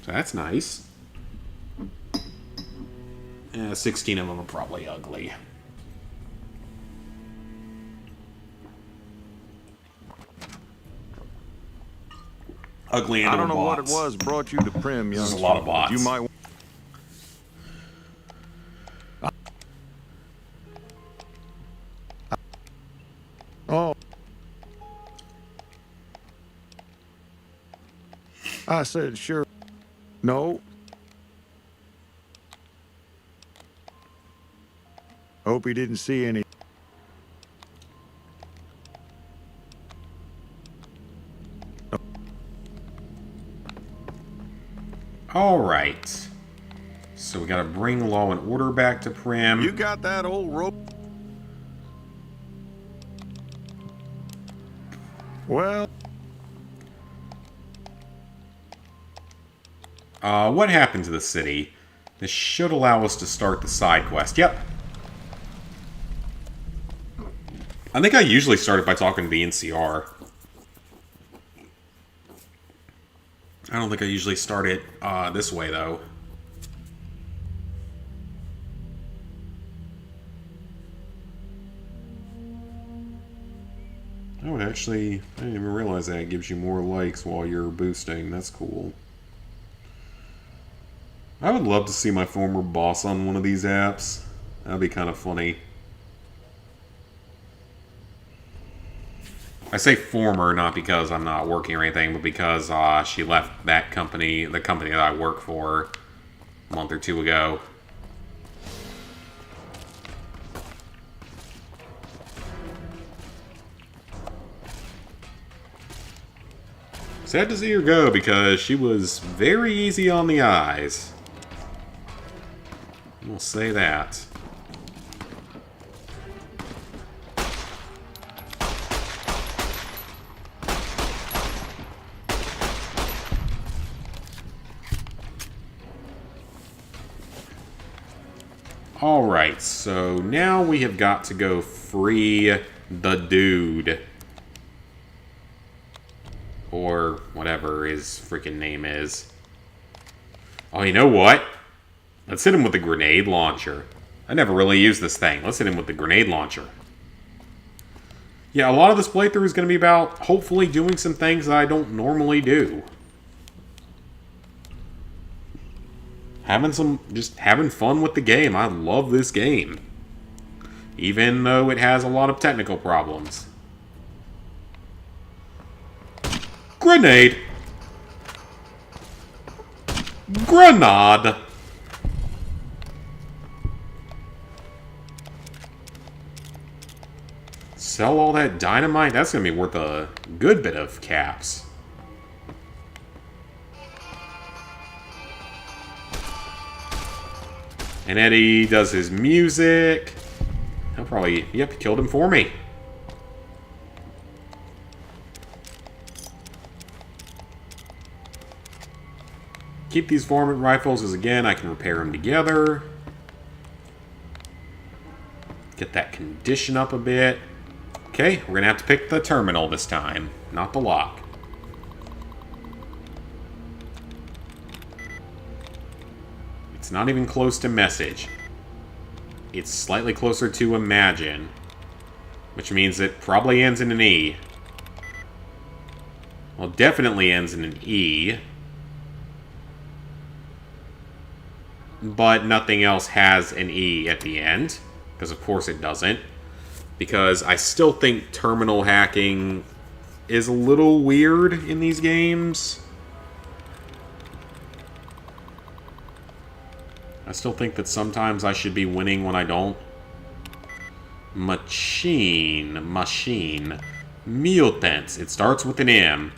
So that's nice. 16 of them are probably ugly. Ugly and I don't know what bots. it was brought you to Prim, young. This is a lot of bots. You might. Oh. I said sure. No. Hope he didn't see any. Alright. So we gotta bring law and order back to Prim. You got that old rope? Well. What happened to the city? This should allow us to start the side quest. Yep. I think I usually start it by talking to the NCR. I don't think I usually start it this way, though. Oh, it actually... I didn't even realize that. It gives you more likes while you're boosting. That's cool. I would love to see my former boss on one of these apps. That'd be kind of funny. I say former, not because I'm not working or anything, but because she left that company, the company that I work for, a month or two ago. Sad to see her go because she was very easy on the eyes. We'll say that. Alright, so now we have got to go free the dude. Or whatever his freaking name is. Oh, you know what? Let's hit him with the grenade launcher. I never really used this thing. Let's hit him with the grenade launcher. Yeah, a lot of this playthrough is going to be about hopefully doing some things that I don't normally do. Just having fun with the game. I love this game. Even though it has a lot of technical problems. Grenade! Grenade! Sell all that dynamite? That's gonna be worth a good bit of caps. And Eddie does his music. He'll probably... Yep, killed him for me. Keep these varmint rifles, as again, I can repair them together. Get that condition up a bit. Okay, we're gonna have to pick the terminal this time, not the lock. It's not even close to message. It's slightly closer to imagine, which means it probably ends in an E. Well, it definitely ends in an E. But nothing else has an E at the end, because of course it doesn't. Because I still think terminal hacking is a little weird in these games. I still think that sometimes I should be winning when I don't. Machine. Mutants. It starts with an M.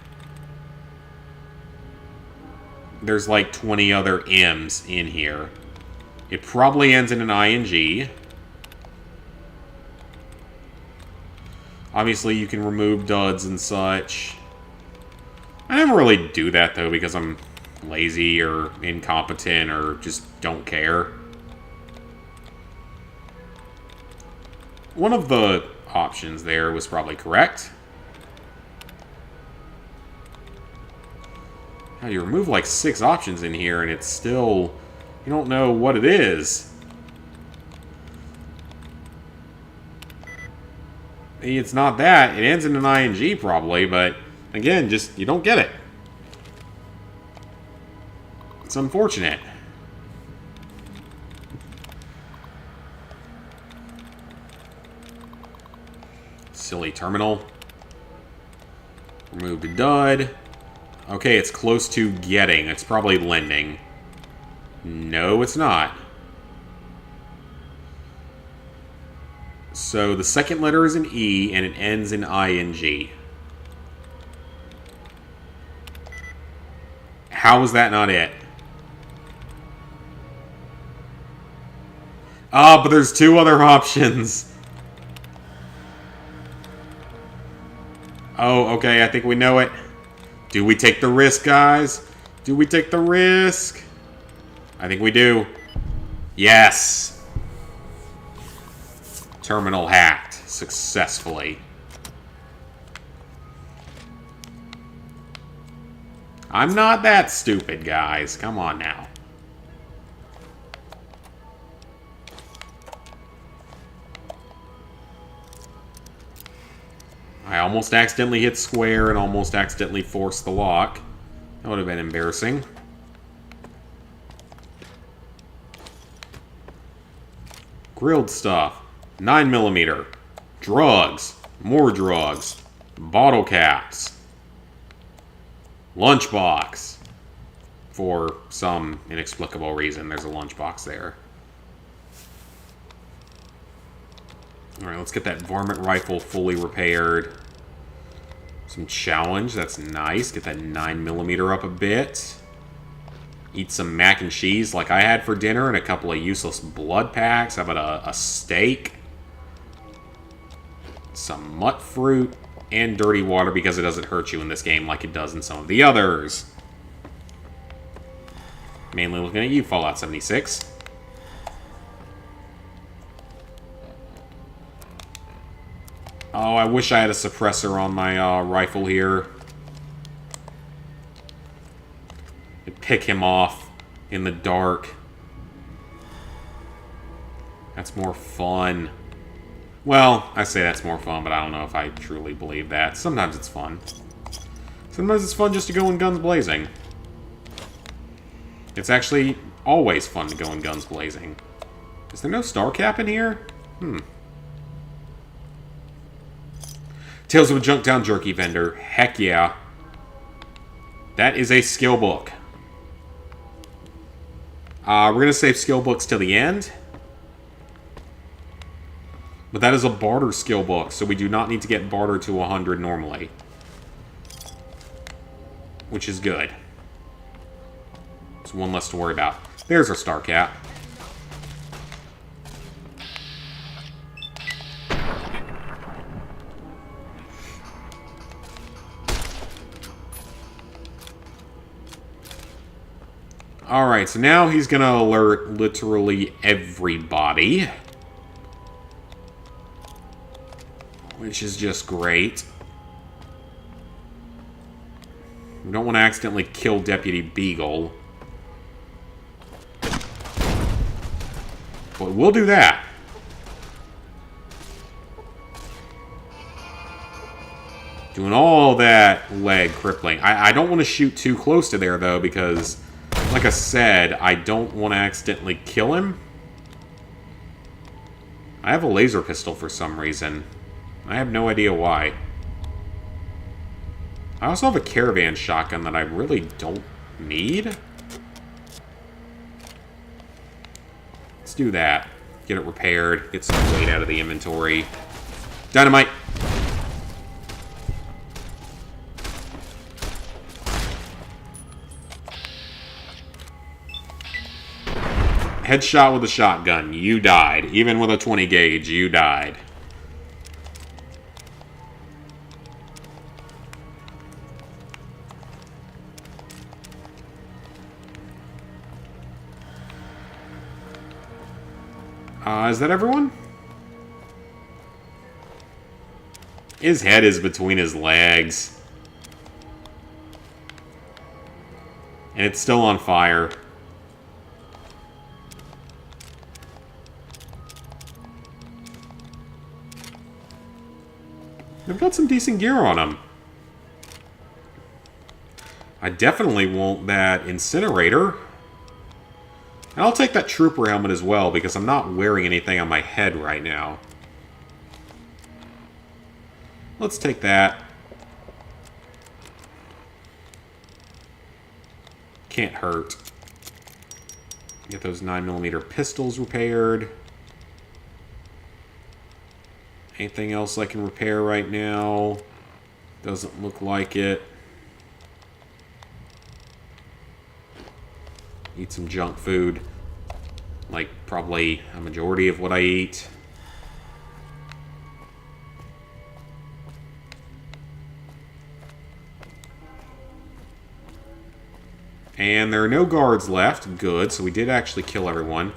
There's like 20 other M's in here. It probably ends in an ING. Obviously, you can remove duds and such. I never really do that, though, because I'm lazy or incompetent or just don't care. One of the options there was probably correct. Now, you remove like 6 options in here, and it's still... You don't know what it is. It's not that. It ends in an ING, probably, but... Again, just... You don't get it. It's unfortunate. Silly terminal. Remove the dud. Okay, it's close to getting. It's probably lending. No, it's not. So the second letter is an E, and it ends in ING. How is that not it? Ah, but there's 2 other options. Oh, okay, I think we know it. Do we take the risk, guys? Do we take the risk? I think we do. Yes! Terminal hacked successfully. I'm not that stupid, guys. Come on now. I almost accidentally hit square and almost accidentally forced the lock. That would have been embarrassing. Grilled stuff. 9mm. Drugs. More drugs. Bottle caps. Lunchbox. For some inexplicable reason, there's a lunchbox there. Alright, let's get that varmint rifle fully repaired. Some challenge, that's nice. Get that 9mm up a bit. Eat some mac and cheese like I had for dinner and a couple of useless blood packs. How about a steak? Some mutt fruit and dirty water because it doesn't hurt you in this game like it does in some of the others. Mainly looking at you, Fallout 76. Oh, I wish I had a suppressor on my rifle here. It'd pick him off in the dark. That's more fun. Well, I say that's more fun, but I don't know if I truly believe that. Sometimes it's fun. Sometimes it's fun just to go in guns blazing. It's actually always fun to go in guns blazing. Is there no star cap in here? Tales of a Junktown Jerky Vendor. Heck yeah. That is a skill book. We're going to save skill books till the end. But that is a barter skill book, so we do not need to get barter to 100 normally. Which is good. It's one less to worry about. There's our star cap. Alright, so now he's gonna alert literally everybody. Which is just great. We don't want to accidentally kill Deputy Beagle. But we'll do that. Doing all that leg crippling. I don't want to shoot too close to there, though, because, like I said, I don't want to accidentally kill him. I have a laser pistol for some reason. I have no idea why. I also have a caravan shotgun that I really don't need. Let's do that. Get it repaired. Get some weight out of the inventory. Dynamite! Headshot with a shotgun. You died. Even with a 20 gauge, you died. Is that everyone? His head is between his legs. And it's still on fire. They've got some decent gear on them. I definitely want that incinerator. And I'll take that trooper helmet as well, because I'm not wearing anything on my head right now. Let's take that. Can't hurt. Get those 9mm pistols repaired. Anything else I can repair right now? Doesn't look like it. Eat some junk food. Like, probably a majority of what I eat. And there are no guards left. Good, so we did actually kill everyone.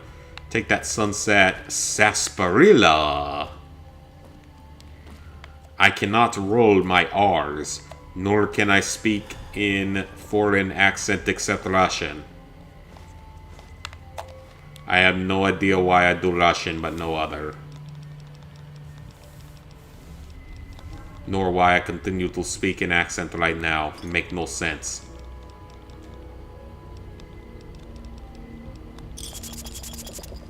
Take that Sunset Sarsaparilla. I cannot roll my R's, nor can I speak in foreign accent except Russian. I have no idea why I do Russian, but no other. Nor why I continue to speak in accent right now. Make no sense.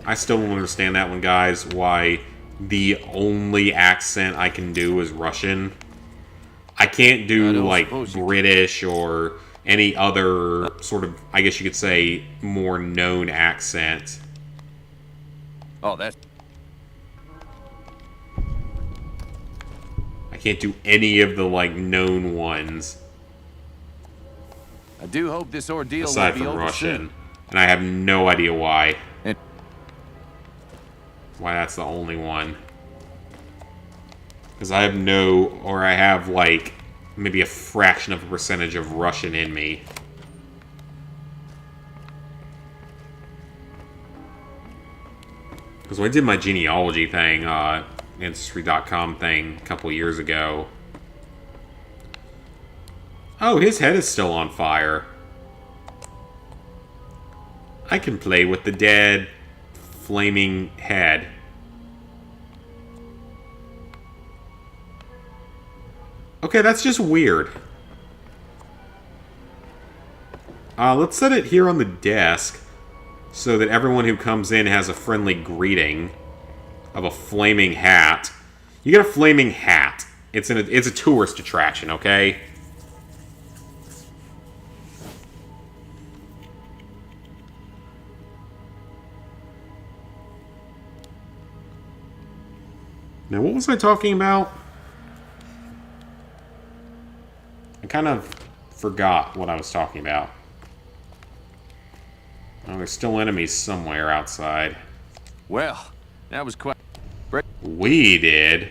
I still don't understand that one, guys. Why the only accent I can do is Russian. I can't do, like, British or any other sort of, I guess you could say, more known accent. Oh, that's... I can't do any of the, like, known ones. I do hope this ordeal aside will be from over Russian. soon. And I have no idea why. It... Why that's the only one. Because I have no, or I have, like, maybe a fraction of a percentage of Russian in me. Because when I did my genealogy thing, Ancestry.com thing a couple years ago. Oh, his head is still on fire. I can play with the dead flaming head. Okay, that's just weird. Let's set it here on the desk so that everyone who comes in has a friendly greeting of a flaming hat. You get a flaming hat. It's a tourist attraction, okay? Now, what was I talking about? I kind of forgot what I was talking about. Oh, there's still enemies somewhere outside. Well, that was quite... We did.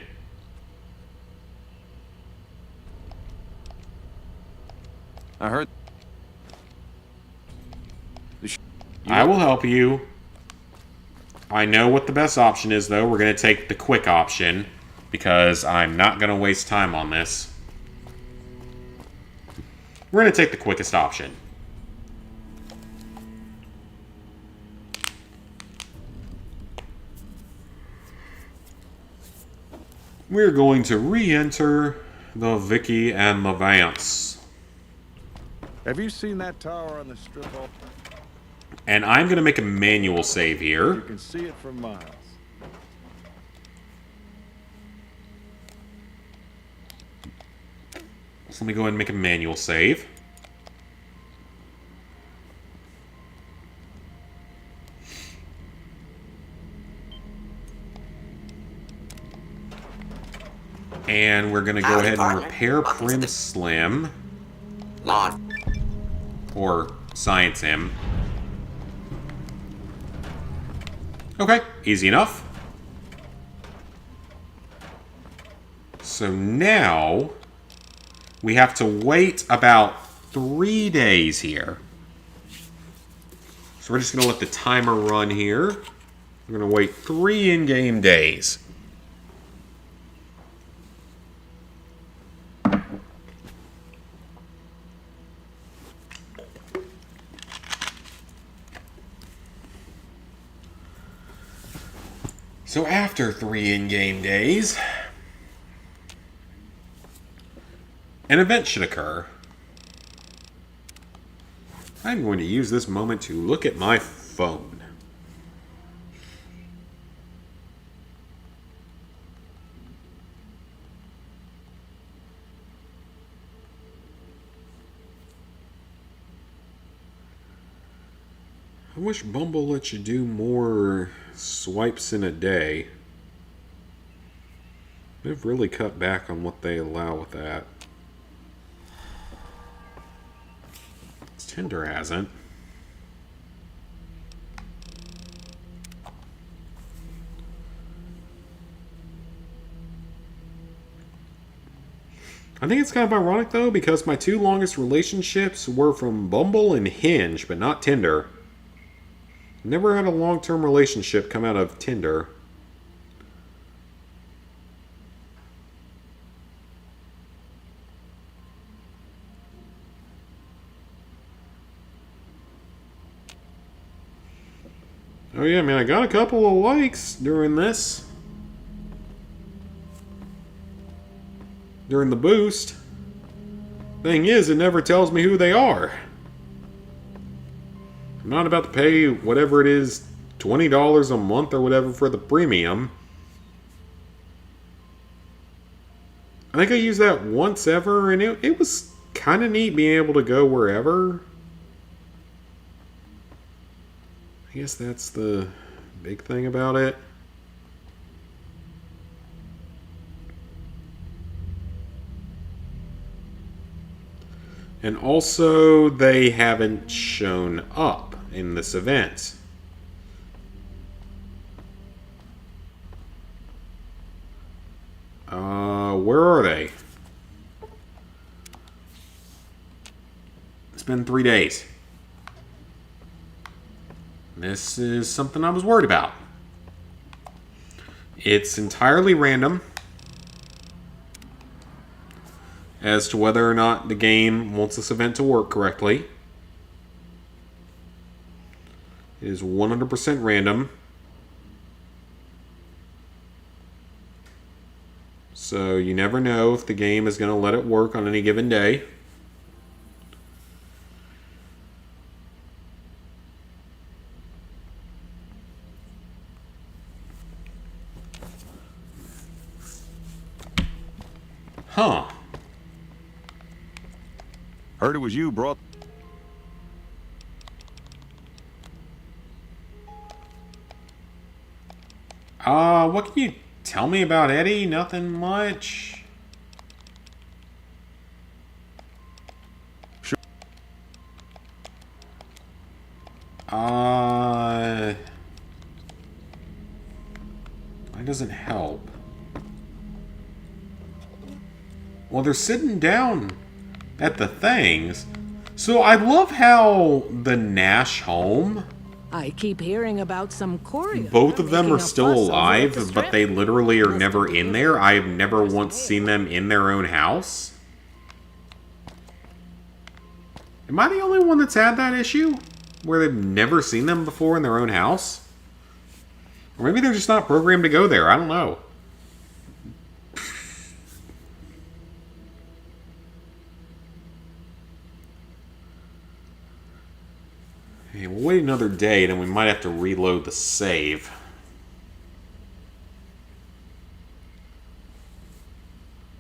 I heard... I will help you. I know what the best option is, though. We're going to take the quick option, because I'm not going to waste time on this. We're going to take the quickest option. We're going to re-enter the Vicky and the Vance. Have you seen that tower on the strip? And I'm going to make a manual save You here. can see it from miles. So let me go ahead and make a manual save. And we're going to go Howdy, ahead and partner. repair Welcome to Prim the- Slim. Lawn. Or Science him. Okay, easy enough. So now we have to wait about 3 days here. So we're just going to let the timer run here. We're going to wait 3 in-game days. So after 3 in-game days, an event should occur. I'm going to use this moment to look at my phone. I wish Bumble let you do more swipes in a day. They've really cut back on what they allow with that. Tinder hasn't. I think it's kind of ironic though, because my 2 longest relationships were from Bumble and Hinge, but not Tinder. Never had a long-term relationship come out of Tinder. Oh yeah, man, I got a couple of likes during this. During the boost. Thing is, it never tells me who they are. I'm not about to pay whatever it is, $20 a month or whatever for the premium. I think I used that once ever, and it was kind of neat being able to go wherever. I guess that's the big thing about it. And also, they haven't shown up in this event. Where are they? It's been 3 days. This is something I was worried about. It's entirely random as to whether or not the game wants this event to work correctly. It is 100% random. So you never know if the game is going to let it work on any given day. Huh. Heard it was you brought... What can you tell me about Eddie? Nothing much. Sure. That doesn't help. Well, they're sitting down at the things. So I love how the Nash home, I keep hearing about some Korea. both of them making are a still fuss over at alive, the but strip. they literally are Must never be in good. there. I have never once seen them in their own house. Am I the only one that's had that issue? Where they've never seen them before in their own house? Or maybe they're just not programmed to go there. I don't know. Okay, we'll wait another day, then we might have to reload the save.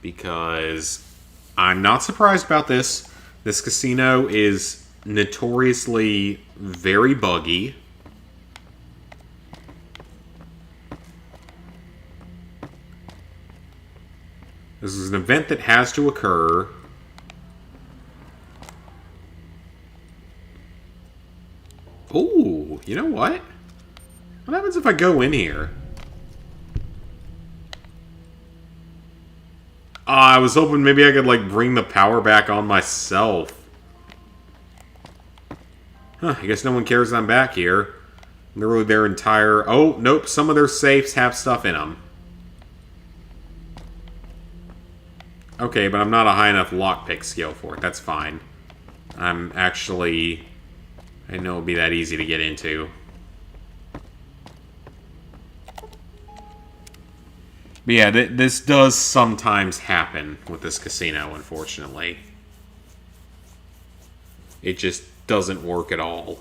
Because I'm not surprised about this. This casino is notoriously very buggy. This is an event that has to occur. Ooh, you know what? What happens if I go in here? I was hoping maybe I could, like, bring the power back on myself. Huh, I guess no one cares I'm back here. Literally their entire... Oh, nope, some of their safes have stuff in them. Okay, but I'm not a high enough lockpick skill for it. That's fine. I'm actually... I didn't know it would be that easy to get into. But yeah, this does sometimes happen with this casino, unfortunately. It just doesn't work at all.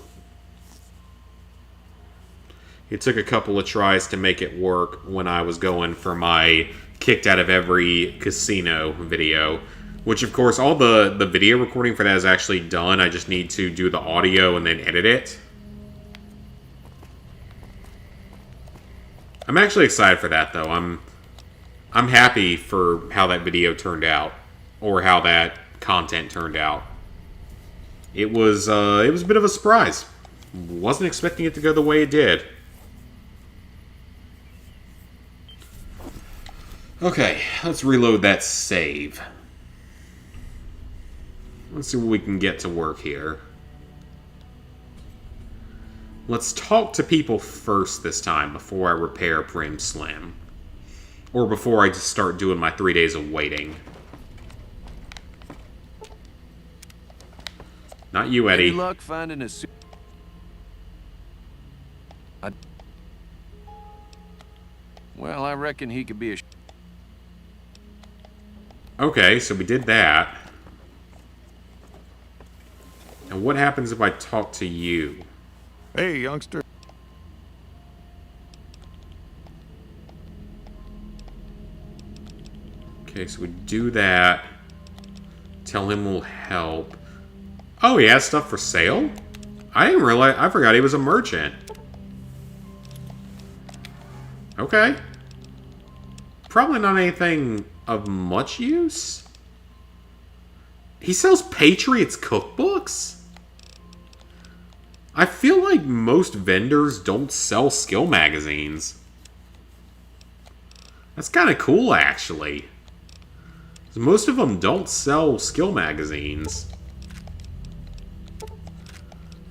It took a couple of tries to make it work when I was going for my kicked out of every casino video. Which, of course, all the video recording for that is actually done. I just need to do the audio and then edit it. I'm actually excited for that, though. I'm happy for how that video turned out, or how that content turned out. It was a bit of a surprise. Wasn't expecting it to go the way it did. Okay, let's reload that save. Let's see what we can get to work here. Let's talk to people first this time before I repair Prim Slim. Or before I just start doing my 3 days of waiting. Not you, Eddie. Any luck finding a suit? Well, I reckon he could be a... Okay, so we did that. And what happens if I talk to you? Hey, youngster. Okay, so we do that. Tell him we'll help. Oh, he has stuff for sale? I didn't realize... I forgot he was a merchant. Okay. Probably not anything of much use. He sells Patriots cookbooks? I feel like most vendors don't sell skill magazines. That's kind of cool, actually. Most of them don't sell skill magazines.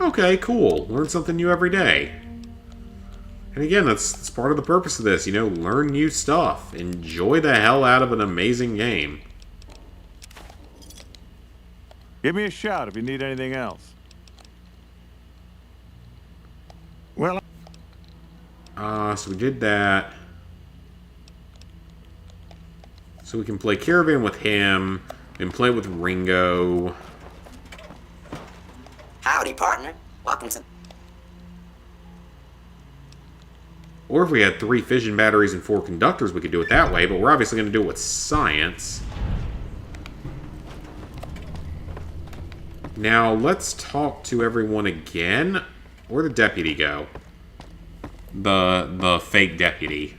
Okay, cool. Learn something new every day. And again, that's part of the purpose of this, you know, learn new stuff. Enjoy the hell out of an amazing game. Give me a shout if you need anything else. Well, So we did that. So we can play Caravan with him, and play with Ringo. Howdy, partner. Welcome to... Or if we had 3 fission batteries and 4 conductors, we could do it that way, but we're obviously going to do it with science. Now, let's talk to everyone again. Where'd the deputy go? The fake deputy.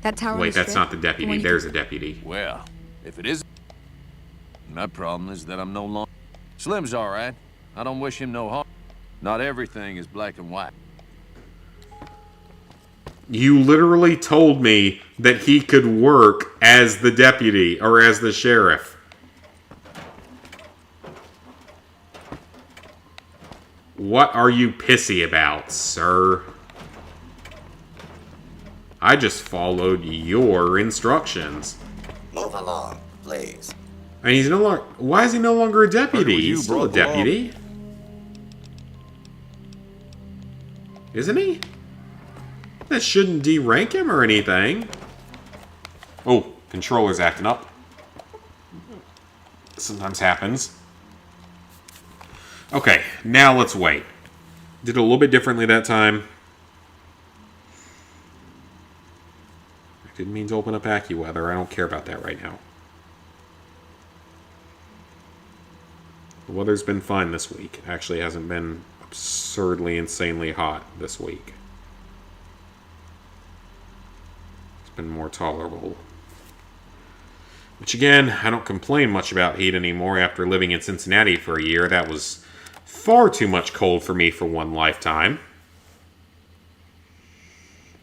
That tower. Wait, that's not the deputy. There's a deputy. Well, if it is... My problem is that I'm no longer... Slim's all right. I don't wish him no harm. Not everything is black and white. You literally told me that he could work as the deputy, or as the sheriff. What are you pissy about, sir? I just followed your instructions. Move along, please. And he's no longer... Why is he no longer a deputy? Heard it was you He's still a brought the law. deputy. Isn't he? That shouldn't derank him or anything. Oh, controller's acting up. Sometimes happens. Okay, now let's wait. Did it a little bit differently that time. I didn't mean to open up AccuWeather. I don't care about that right now. The weather's been fine this week. It actually hasn't been absurdly, insanely hot this week. It's been more tolerable. Which again, I don't complain much about heat anymore after living in Cincinnati for a year. That was far too much cold for me for one lifetime.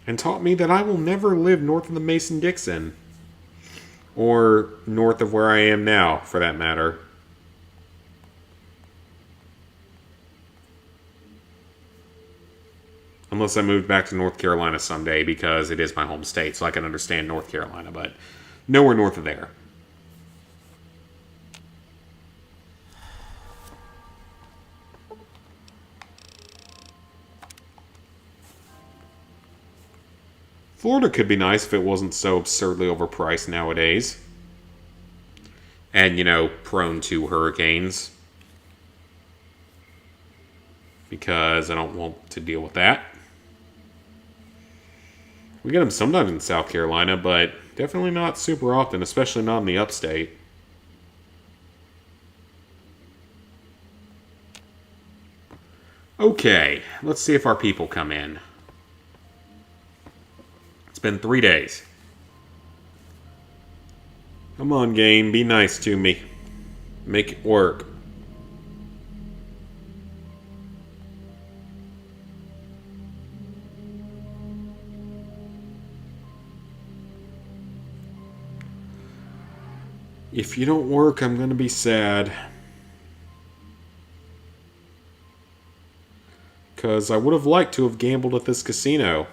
And taught me that I will never live north of the Mason-Dixon. Or north of where I am now, for that matter. Unless I moved back to North Carolina someday, because it is my home state, so I can understand North Carolina, but nowhere north of there. Florida could be nice if it wasn't so absurdly overpriced nowadays. And, you know, prone to hurricanes. Because I don't want to deal with that. We get them sometimes in South Carolina, but definitely not super often, especially not in the upstate. Okay, let's see if our people come in. It's been 3 days. Come on, game, be nice to me. Make it work. If you don't work, I'm going to be sad. Because I would have liked to have gambled at this casino.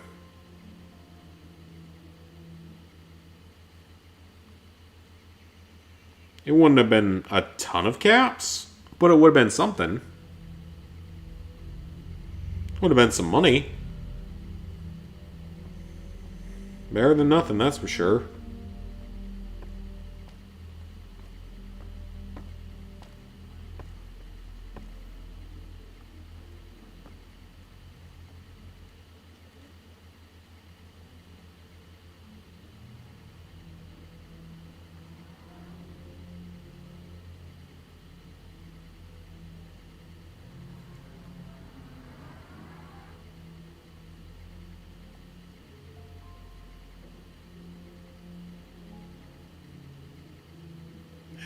It wouldn't have been a ton of caps, but it would have been something. Would have been some money. Better than nothing, that's for sure.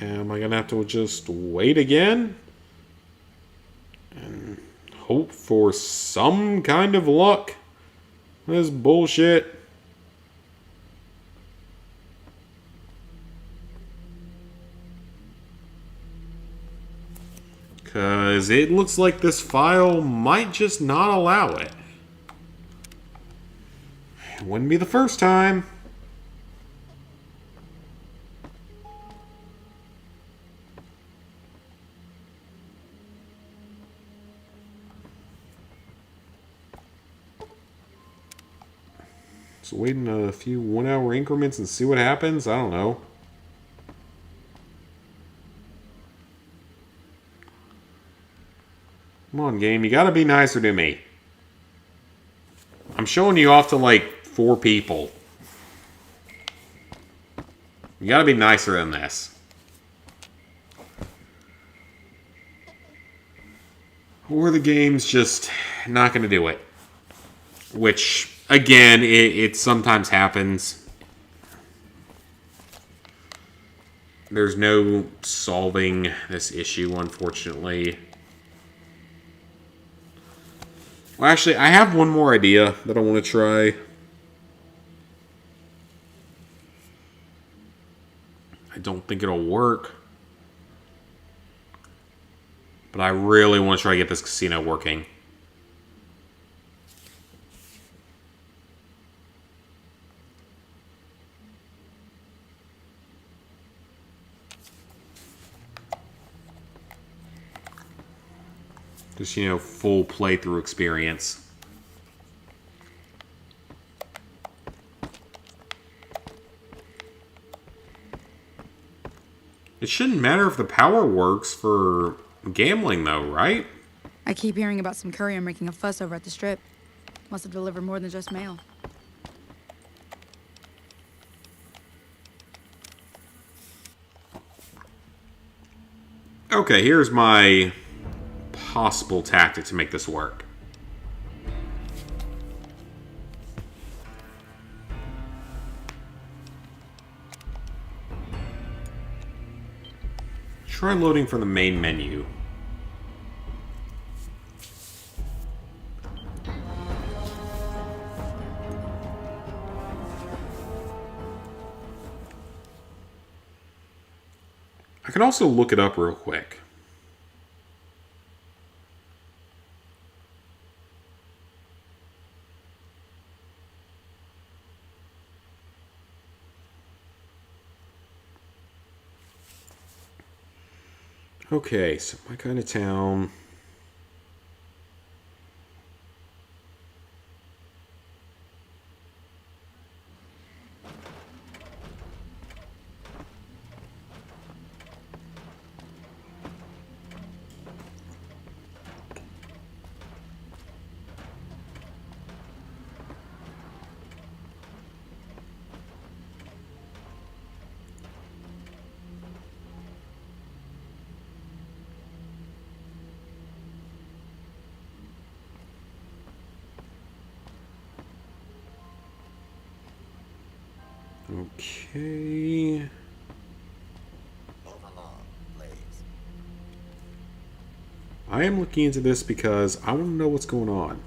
Am I gonna have to just wait again? And hope for some kind of luck? This bullshit. Because it looks like this file might just not allow it. It wouldn't be the first time. So wait in a few 1 hour increments and see what happens? I don't know. Come on, game. You gotta be nicer to me. I'm showing you off to like 4 people. You gotta be nicer than this. Or the game's just not gonna do it. Which, again, it sometimes happens. There's no solving this issue, unfortunately. Well, actually, I have one more idea that I want to try. I don't think it'll work. But I really want to try to get this casino working. Just, you know, full playthrough experience. It shouldn't matter if the power works for gambling, though, right? I keep hearing about some courier making a fuss over at the Strip. Must have delivered more than just mail. Okay, here's my possible tactic to make this work. Try loading from the main menu. I can also look it up real quick. Okay, so my kind of town. Okay. Move along, please. I am looking into this because I want to know what's going on.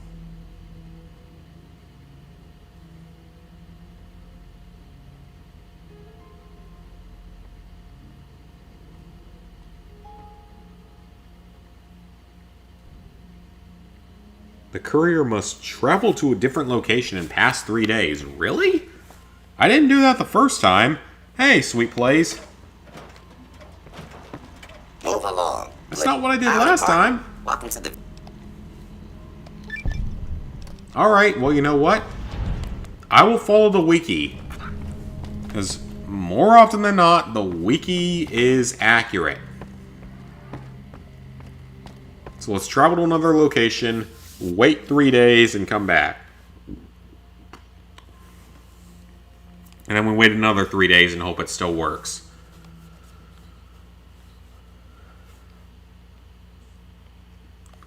The courier must travel to a different location in past 3 days. Really? I didn't do that the first time. Hey, Sweet Plays. Move along. That's not what I did last time. Welcome to the... Alright, well, you know what? I will follow the wiki. Because more often than not, the wiki is accurate. So let's travel to another location, wait 3 days, and come back. And then we wait another 3 days and hope it still works.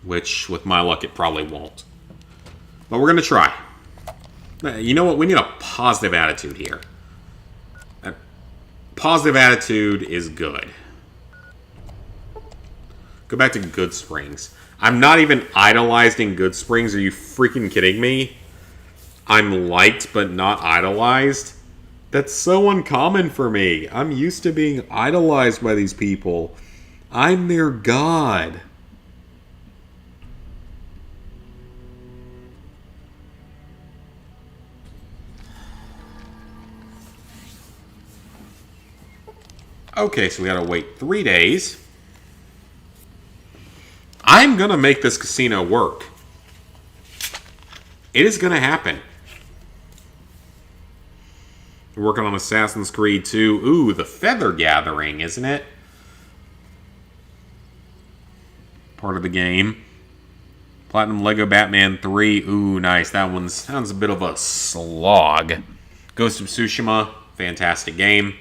Which, with my luck, it probably won't. But we're going to try. You know what? We need a positive attitude here. A positive attitude is good. Go back to Goodsprings. I'm not even idolizing Goodsprings. Are you freaking kidding me? I'm liked but not idolized? That's so uncommon for me. I'm used to being idolized by these people. I'm their god. Okay, so we gotta wait 3 days. I'm gonna make this casino work. It is gonna happen. We're working on Assassin's Creed 2. Ooh, the Feather Gathering, isn't it? Part of the game. Platinum Lego Batman 3. Ooh, nice. That one sounds a bit of a slog. Ghost of Tsushima. Fantastic game.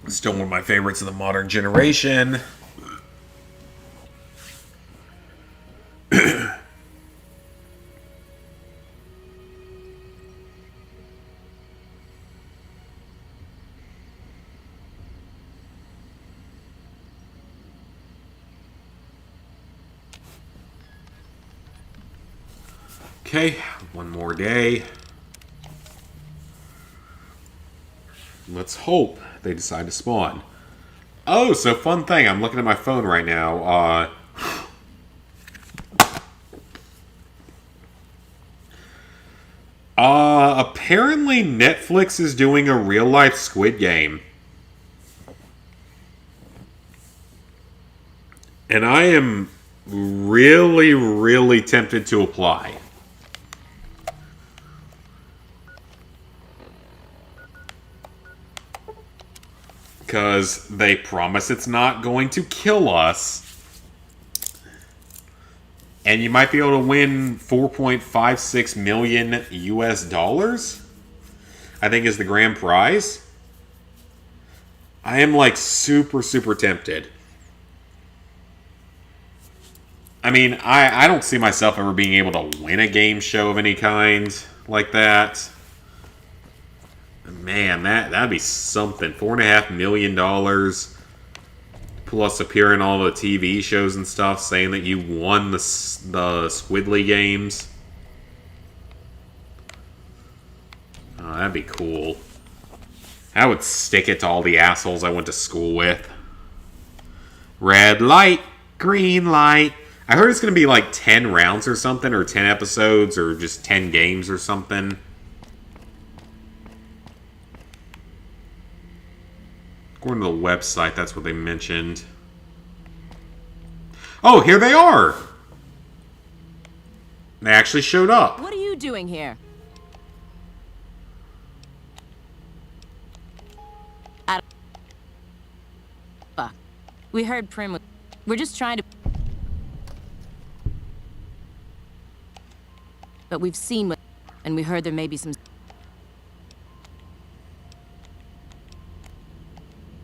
Still one of my favorites of the modern generation. Okay, one more day. Let's hope they decide to spawn. Oh, so fun thing. I'm looking at my phone right now. Apparently Netflix is doing a real-life Squid Game. And I am really, really tempted to apply. Because they promise it's not going to kill us. And you might be able to win 4.56 million US dollars, I think is the grand prize. I am like super, super tempted. I mean, I don't see myself ever being able to win a game show of any kind like that. Man, that'd be something. $4.5 million. Plus appear in all the TV shows and stuff saying that you won the Squidly games. Oh, that'd be cool. I would stick it to all the assholes I went to school with. Red light, green light. I heard it's going to be like 10 rounds or something, or 10 episodes, or just 10 games or something. According to the website, that's what they mentioned. Oh, here they are! They actually showed up. What are you doing here? Fuck. We heard Prim was... We're just trying to... But we've seen what... And we heard there may be some...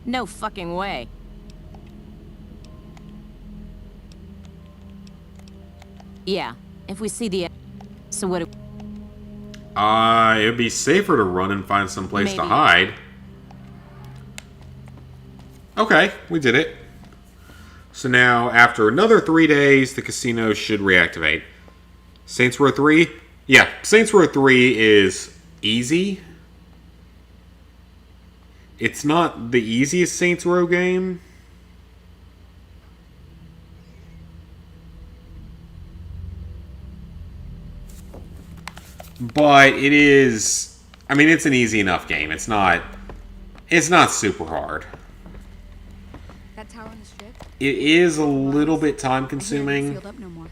No fucking way. Yeah, if we see the... So what... It'd be safer to run and find some place to hide. Okay, we did it. So now, after another 3 days, the casino should reactivate. Saints Row 3? Yeah, Saints Row 3 is easy. It's not the easiest Saints Row game. But it is... I mean, it's an easy enough game. It's not super hard. That tower on the strip? It is a little bit time consuming. Sealed up no more.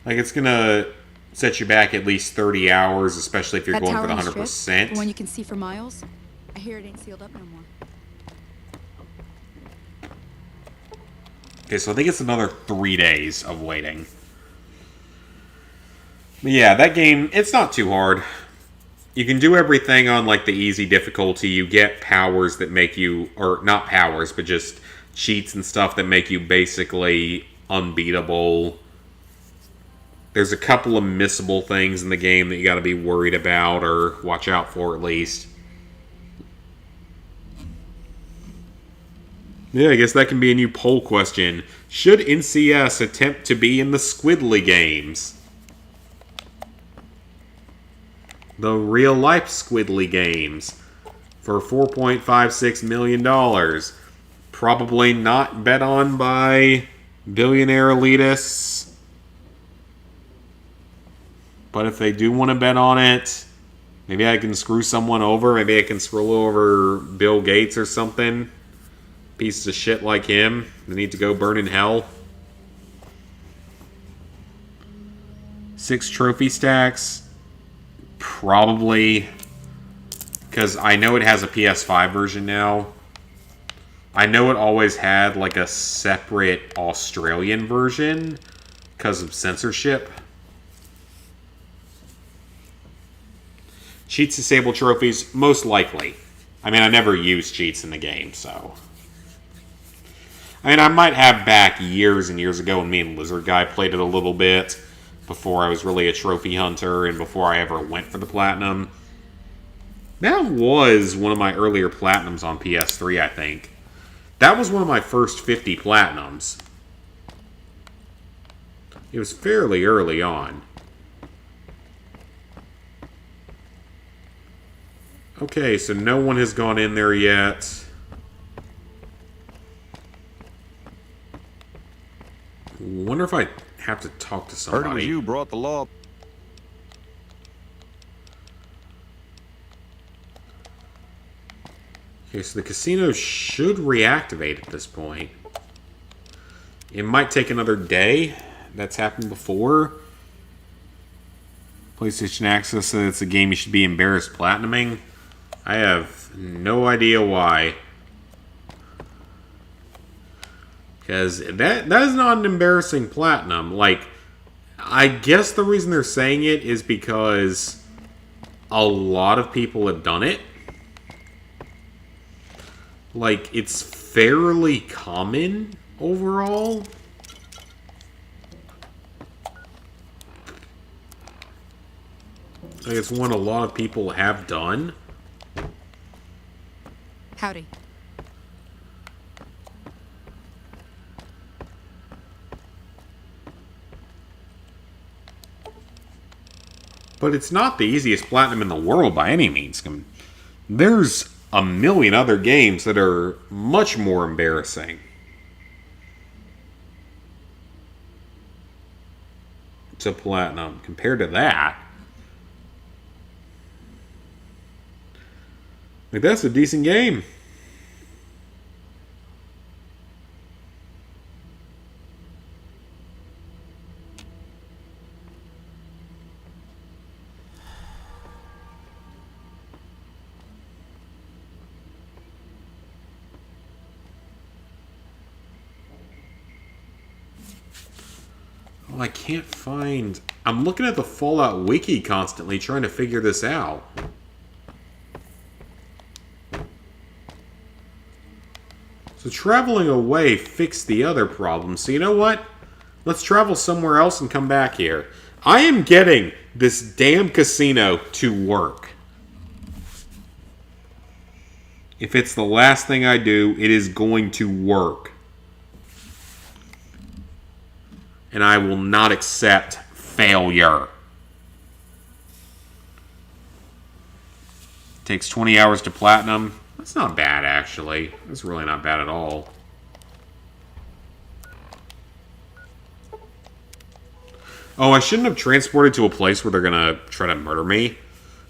Like, it's gonna set you back at least 30 hours, especially if you're going for the 100%. The one you can see for miles? I hear it ain't sealed up no more. Okay, so I think it's another 3 days of waiting. But yeah, that game, it's not too hard. You can do everything on, like, the easy difficulty. You get powers that make you... Or, not powers, but just cheats and stuff that make you basically unbeatable. There's a couple of missable things in the game that you gotta be worried about, or watch out for at least. Yeah, I guess that can be a new poll question. Should NCS attempt to be in the Squidly games? The real-life Squidly games. For $4.56 million. Probably not bet on by billionaire elitists. But if they do want to bet on it, maybe I can screw someone over. Maybe I can screw over Bill Gates or something. Pieces of shit like him. They need to go burn in hell. 6 trophy stacks. Probably. Because I know it has a PS5 version now. I know it always had like a separate Australian version because of censorship. Cheats disable trophies, most likely. I mean, I never used cheats in the game, so... I mean, I might have back years and years ago when me and Lizard Guy played it a little bit, before I was really a trophy hunter and before I ever went for the platinum. That was one of my earlier platinums on PS3, I think. That was one of my first 50 platinums. It was fairly early on. Okay, so no one has gone in there yet. Wonder if I have to talk to somebody. Heard it was you brought the law. Okay, so the casino should reactivate at this point. It might take another day. That's happened before. PlayStation Access says it's a game you should be embarrassed platinuming. I have no idea why. Because that is not an embarrassing platinum. Like, I guess the reason they're saying it is because a lot of people have done it. Like, it's fairly common overall. Like, it's one a lot of people have done. Howdy. But it's not the easiest platinum in the world by any means. There's a million other games that are much more embarrassing to platinum compared to that. Like, that's a decent game. Oh, I can't find... I'm looking at the Fallout Wiki constantly trying to figure this out. So traveling away fixed the other problem. So you know what? Let's travel somewhere else and come back here. I am getting this damn casino to work. If it's the last thing I do, it is going to work. And I will not accept failure. Takes 20 hours to platinum. That's not bad, actually. That's really not bad at all. Oh, I shouldn't have transported to a place where they're gonna try to murder me.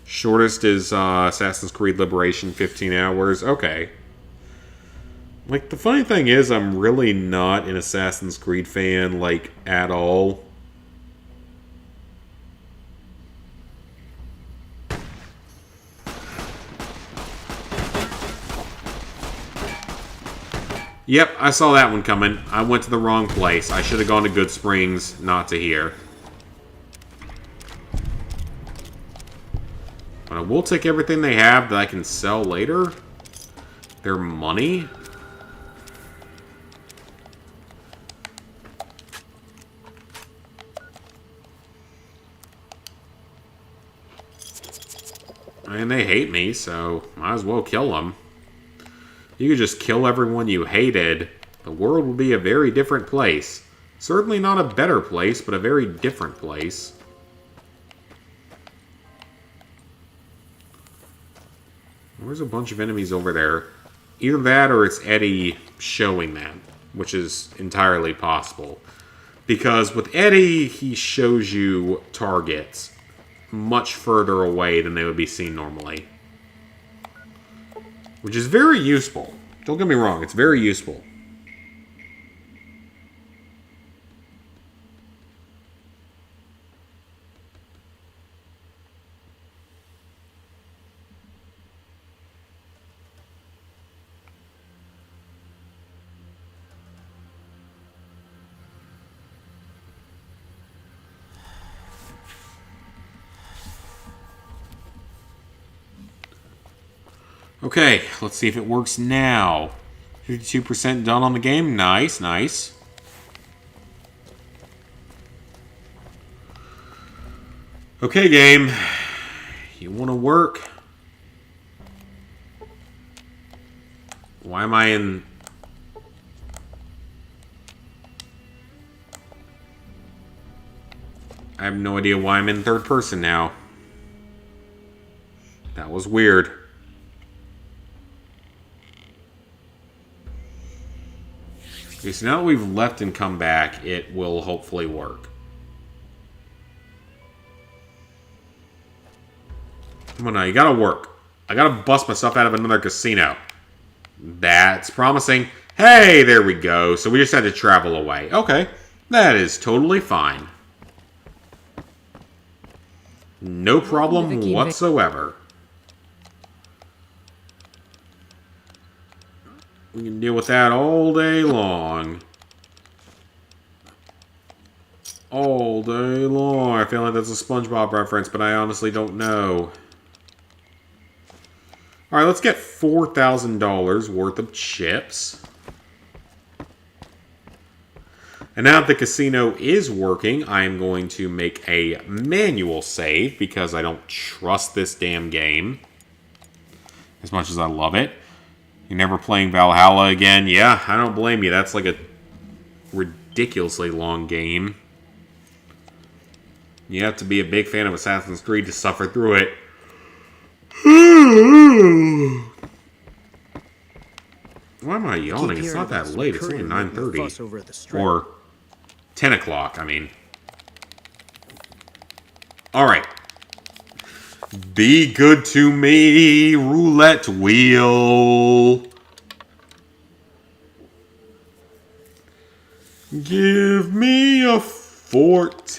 Shortest is Assassin's Creed Liberation, 15 hours. Okay. Like, the funny thing is, I'm really not an Assassin's Creed fan, like, at all. Yep, I saw that one coming. I went to the wrong place. I should have gone to Good Springs, not to here. But I will take everything they have that I can sell later. Their money. And they hate me, so might as well kill them. You could just kill everyone you hated. The world would be a very different place. Certainly not a better place, but a very different place. There's a bunch of enemies over there. Either that or it's Eddie showing them, which is entirely possible. Because with Eddie, he shows you targets much further away than they would be seen normally. Which is very useful. Don't get me wrong, it's very useful. Okay, let's see if it works now. 52% done on the game. Nice, nice. Okay, game. You want to work? Why am I in... I have no idea why I'm in third person now. That was weird. Okay, so now that we've left and come back, it will hopefully work. Come on now, you gotta work. I gotta bust myself out of another casino. That's promising. Hey, there we go. So we just had to travel away. Okay, that is totally fine. No problem whatsoever. We can deal with that all day long. All day long. I feel like that's a SpongeBob reference, but I honestly don't know. Alright, let's get $4,000 worth of chips. And now that the casino is working, I am going to make a manual save because I don't trust this damn game as much as I love it. You're never playing Valhalla again? Yeah, I don't blame you. That's like a ridiculously long game. You have to be a big fan of Assassin's Creed to suffer through it. Why am I yawning? It's not that late. It's only 9:30. Or 10 o'clock, I mean. Alright. Be good to me, roulette wheel. Give me a 14.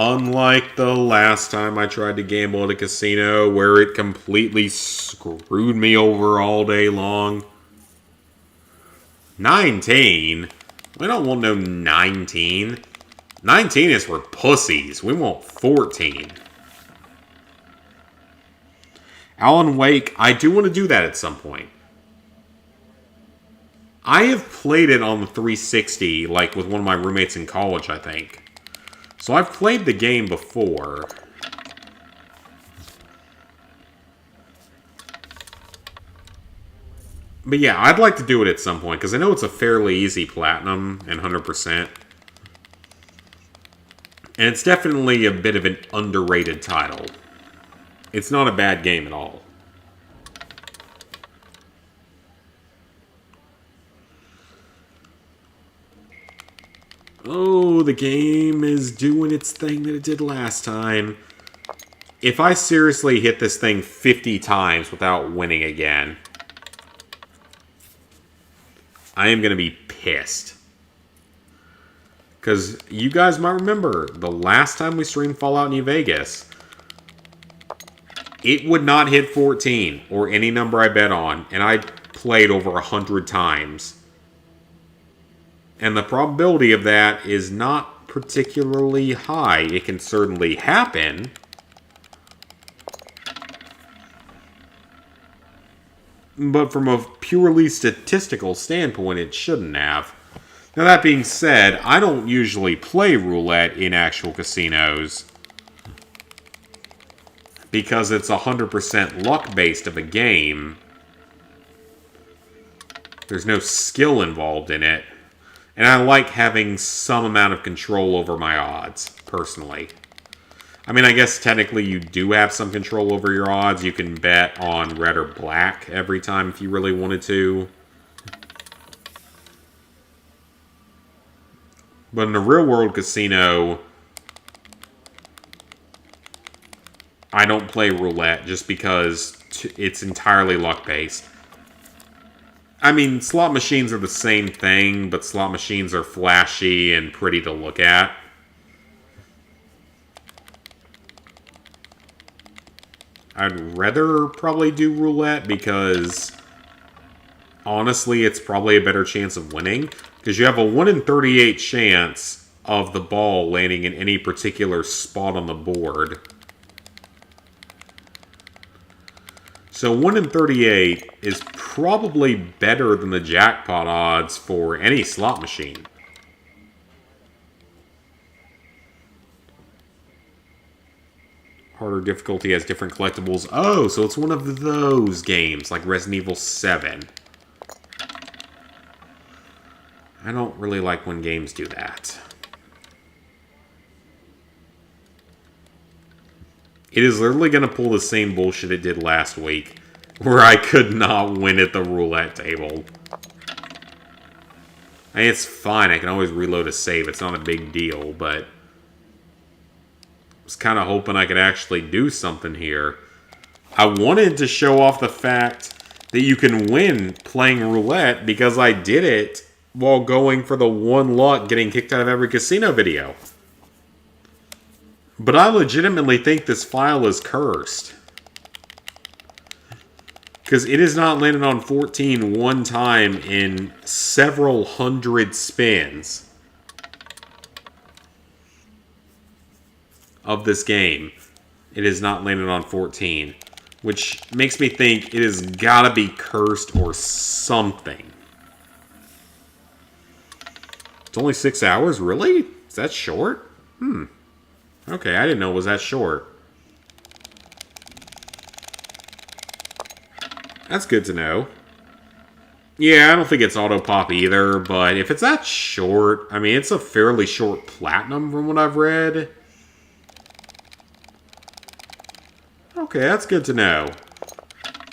Unlike the last time I tried to gamble at a casino where it completely screwed me over all day long. 19? We don't want no 19. 19 is for pussies. We want 14. Alan Wake, I do want to do that at some point. I have played it on the 360, like with one of my roommates in college, I think. So I've played the game before. But yeah, I'd like to do it at some point, because I know it's a fairly easy platinum and 100%. And it's definitely a bit of an underrated title. It's not a bad game at all. Oh, the game is doing its thing that it did last time. If I seriously hit this thing 50 times without winning again, I am going to be pissed. Because you guys might remember, the last time we streamed Fallout New Vegas, it would not hit 14, or any number I bet on, and I played over 100 times. And the probability of that is not particularly high. It can certainly happen. But from a purely statistical standpoint, it shouldn't have. Now that being said, I don't usually play roulette in actual casinos because it's 100% luck-based of a game. There's no skill involved in it. And I like having some amount of control over my odds, personally. I mean, I guess technically you do have some control over your odds. You can bet on red or black every time if you really wanted to. But in a real-world casino, I don't play roulette just because it's entirely luck-based. I mean, slot machines are the same thing, but slot machines are flashy and pretty to look at. I'd rather probably do roulette because, honestly, it's probably a better chance of winning. Because you have a 1 in 38 chance of the ball landing in any particular spot on the board. So 1 in 38 is probably better than the jackpot odds for any slot machine. Harder difficulty has different collectibles. Oh, so it's one of those games, like Resident Evil 7. I don't really like when games do that. It is literally going to pull the same bullshit it did last week, where I could not win at the roulette table. I mean, it's fine. I can always reload a save. It's not a big deal, but I was kind of hoping I could actually do something here. I wanted to show off the fact that you can win playing roulette because I did it while going for the one luck getting kicked out of every casino video. But I legitimately think this file is cursed. Because it has not landed on 14 one time in several hundred spins of this game. It has not landed on 14. Which makes me think it has got to be cursed or something. It's only 6 hours? Really? Is that short? Okay, I didn't know it was that short. That's good to know. Yeah, I don't think it's auto-pop either, but if it's that short, I mean, it's a fairly short platinum from what I've read. Okay, that's good to know.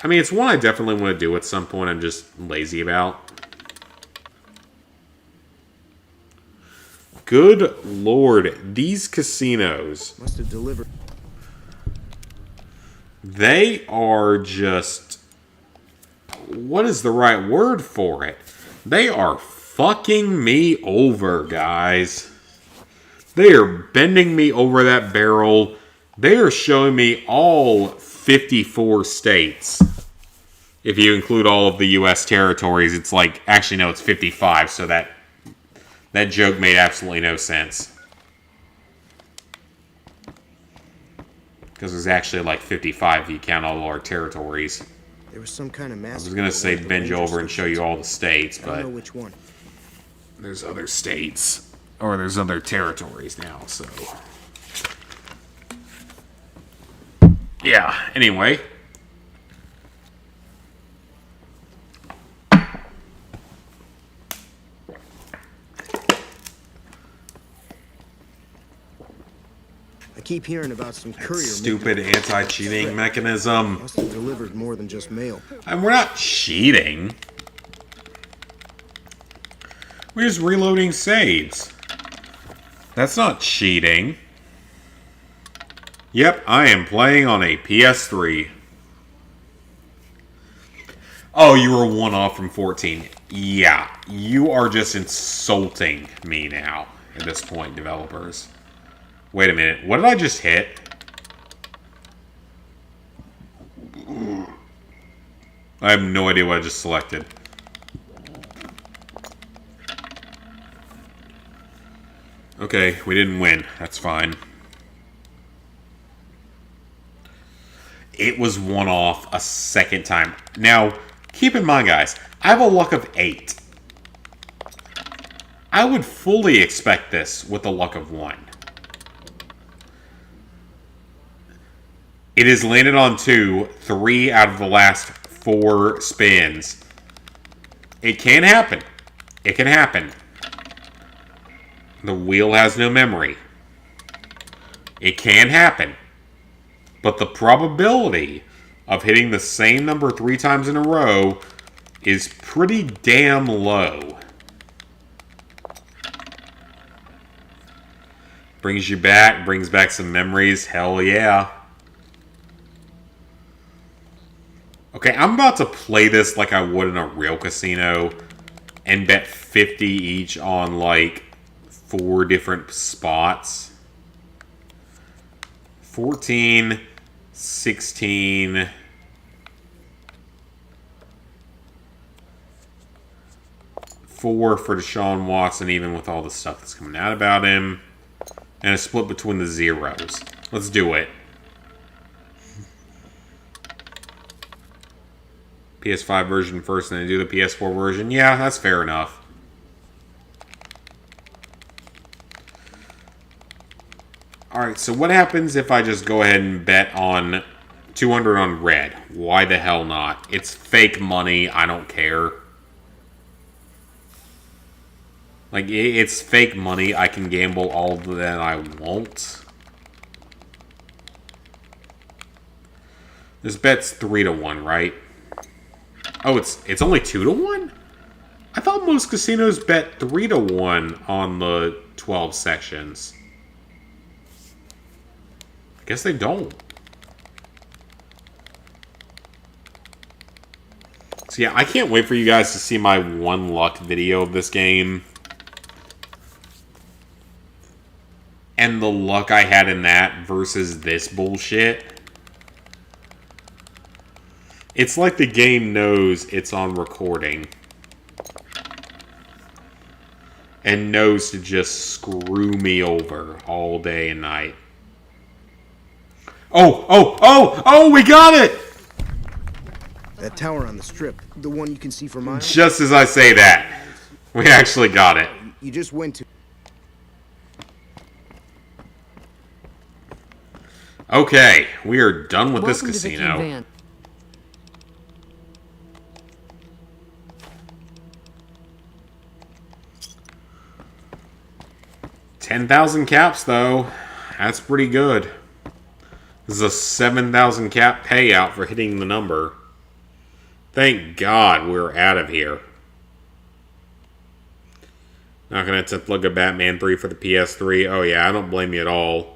I mean, it's one I definitely want to do at some point. I'm just lazy about. Good lord, these casinos. Must have delivered. They are just... What is the right word for it? They are fucking me over, guys. They are bending me over that barrel. They are showing me all 54 states. If you include all of the U.S. territories, it's like... Actually, no, it's 55, so that joke made absolutely no sense. Because there's actually like 55 if you count all our territories. There was some kind of mass. I was going to say bend you over and show you all the states, but... I don't know which one. There's other states. Or there's other territories now, so... Yeah, anyway. I keep hearing about some courier. Stupid anti-cheating mechanism. Must have delivered more than just mail. And we're not cheating. We're just reloading saves. That's not cheating. Yep, I am playing on a PS3. Oh, you were one off from 14. Yeah, you are just insulting me now at this point, developers. Wait a minute, what did I just hit? I have no idea what I just selected. Okay, we didn't win. That's fine. It was one off a second time. Now, keep in mind, guys, I have a luck of 8. I would fully expect this with a luck of 1. It has landed on 2, 3 out of the last 4 spins. It can happen. It can happen. The wheel has no memory. It can happen. But the probability of hitting the same number 3 times in a row is pretty damn low. Brings you back, brings back some memories. Hell yeah. Okay, I'm about to play this like I would in a real casino and bet 50 each on like 4 different spots. 14, 16, 4 for Deshaun Watson, even with all the stuff that's coming out about him. And a split between the zeros. Let's do it. PS5 version first, and then do the PS4 version. Yeah, that's fair enough. Alright, so what happens if I just go ahead and bet on 200 on red? Why the hell not? It's fake money. I don't care. Like, it's fake money. I can gamble all that I want. This bet's 3-1, right? Oh, it's only 2-1? I thought most casinos bet 3-1 on the 12 sections. I guess they don't. So yeah, I can't wait for you guys to see my one luck video of this game. And the luck I had in that versus this bullshit. It's like the game knows it's on recording. And knows to just screw me over all day and night. Oh, we got it! That tower on the strip, the one you can see for miles? Just as I say that, we actually got it. You just went to... Okay, we are done with this Welcome to the casino. convent. $10,000 caps, though. That's pretty good. This is a 7,000 cap payout for hitting the number. Thank God we're out of here. Not going to attempt Lego Batman 3 for the PS3. Oh yeah, I don't blame you at all.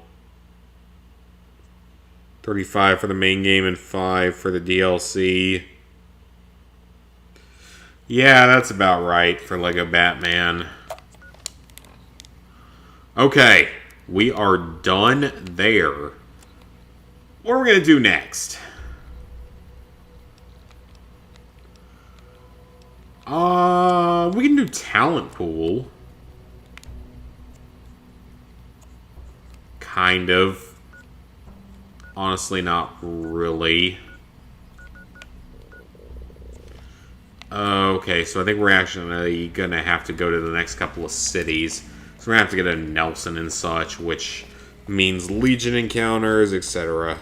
35 for the main game and 5 for the DLC. Yeah, that's about right for Lego Batman. Okay, we are done there. What are we going to do next? We can do talent pool. Kind of. Honestly, not really. Okay, so I think we're actually going to have to go to the next couple of cities. So we're going to have to get a Nelson and such, which means Legion encounters, etc.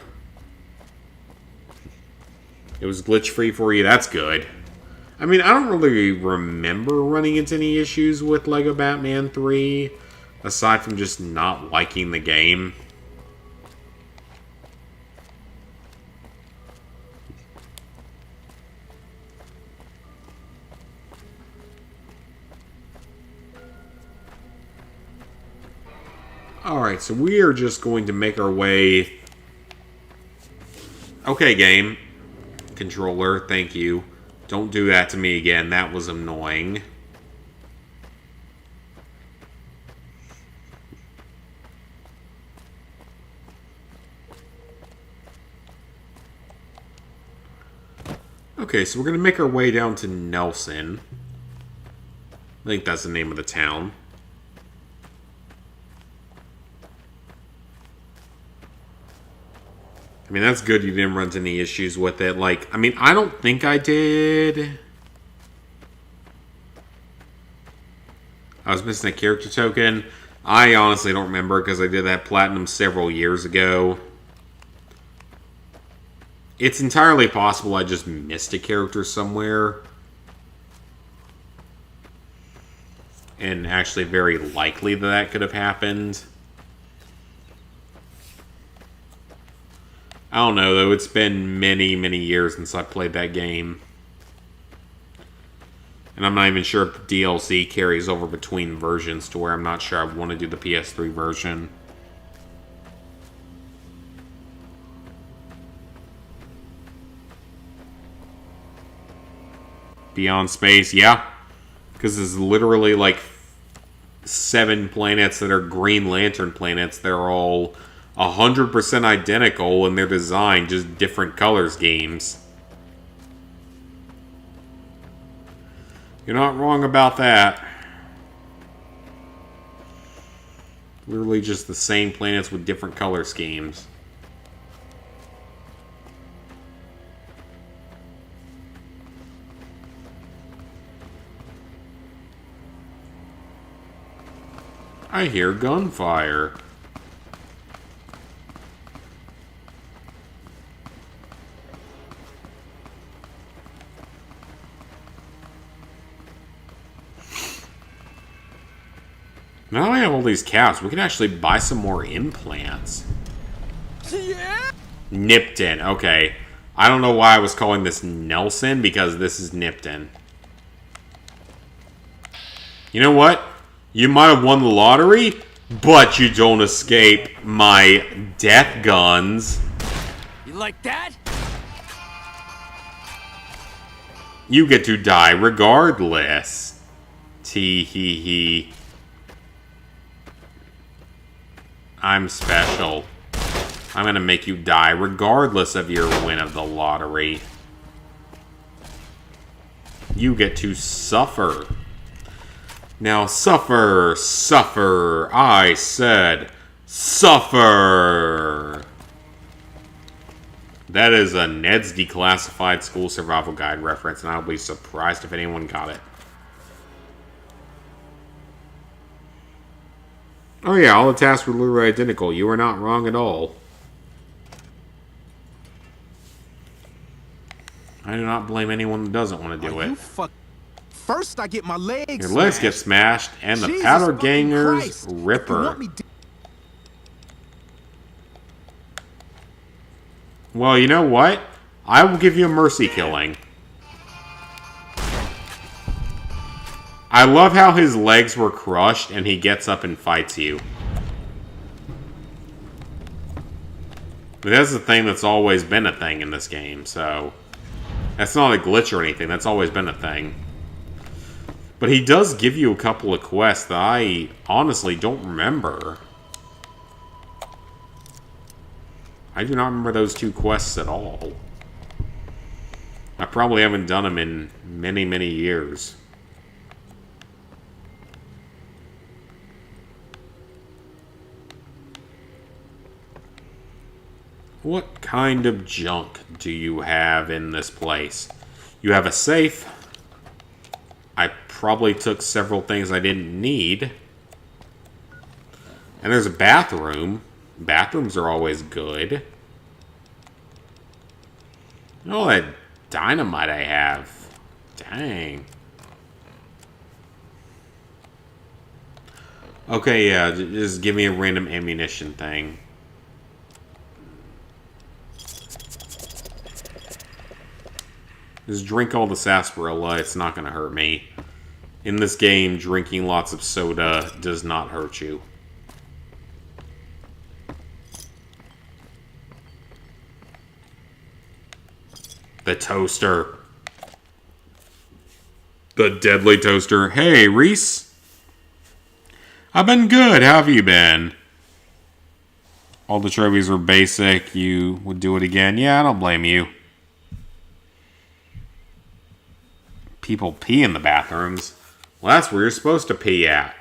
It was glitch-free for you. That's good. I mean, I don't really remember running into any issues with Lego Batman 3, aside from just not liking the game. Alright, so we are just going to make our way... Okay, game. Controller, thank you. Don't do that to me again. That was annoying. Okay, so we're going to make our way down to Nelson. I think that's the name of the town. I mean, that's good you didn't run into any issues with it. Like, I mean, I don't think I did. I was missing a character token. I honestly don't remember because I did that platinum several years ago. It's entirely possible I just missed a character somewhere. And actually very likely that that could have happened. I don't know, though. It's been many, many years since I played that game. And I'm not even sure if the DLC carries over between versions to where I'm not sure I want to do the PS3 version. Beyond Space, yeah. Because it's literally like 7 planets that are Green Lantern planets. They're all 100% identical in their design, just different color schemes. You're not wrong about that. Literally just the same planets with different color schemes. I hear gunfire. Now that we have all these caps, we can actually buy some more implants. Yeah. Nipton, okay. I don't know why I was calling this Nelson, because this is Nipton. You know what? You might have won the lottery, but you don't escape my death guns. You like that? You get to die regardless. Tee hee hee. I'm special. I'm gonna make you die regardless of your win of the lottery. You get to suffer. Now suffer, suffer. I said suffer. That is a Ned's Declassified School Survival Guide reference, and I'll be surprised if anyone got it. Oh yeah, all the tasks were literally identical. You were not wrong at all. I do not blame anyone that doesn't want to do it. First, I get my legs. Your legs get smashed, and the Powder Gangers Ripper. Well, you know what? I will give you a mercy killing. I love how his legs were crushed and he gets up and fights you. But that's the thing that's always been a thing in this game, so... That's not a glitch or anything, that's always been a thing. But he does give you a couple of quests that I honestly don't remember. I do not remember those two quests at all. I probably haven't done them in many, many years. What kind of junk do you have in this place? You have a safe. I probably took several things I didn't need. And there's a bathroom. Bathrooms are always good. Oh, that dynamite I have. Dang. Okay, yeah, just give me a random ammunition thing. Just drink all the sarsaparilla, it's not going to hurt me. In this game, drinking lots of soda does not hurt you. The toaster. The deadly toaster. Hey, Reese. I've been good. How have you been? All the trophies were basic. You would do it again. Yeah, I don't blame you. People pee in the bathrooms. Well, that's where you're supposed to pee at.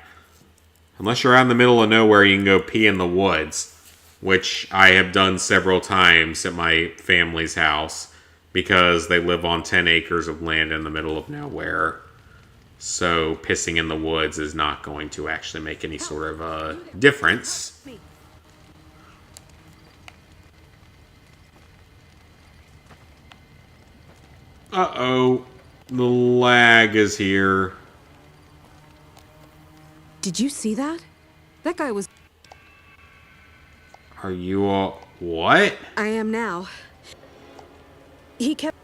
Unless you're out in the middle of nowhere, you can go pee in the woods. Which I have done several times at my family's house. Because they live on 10 acres of land in the middle of nowhere. So pissing in the woods is not going to actually make any sort of difference. Uh-oh. The lag is here. Did you see that? That guy was... Are you all... What? I am now. He kept...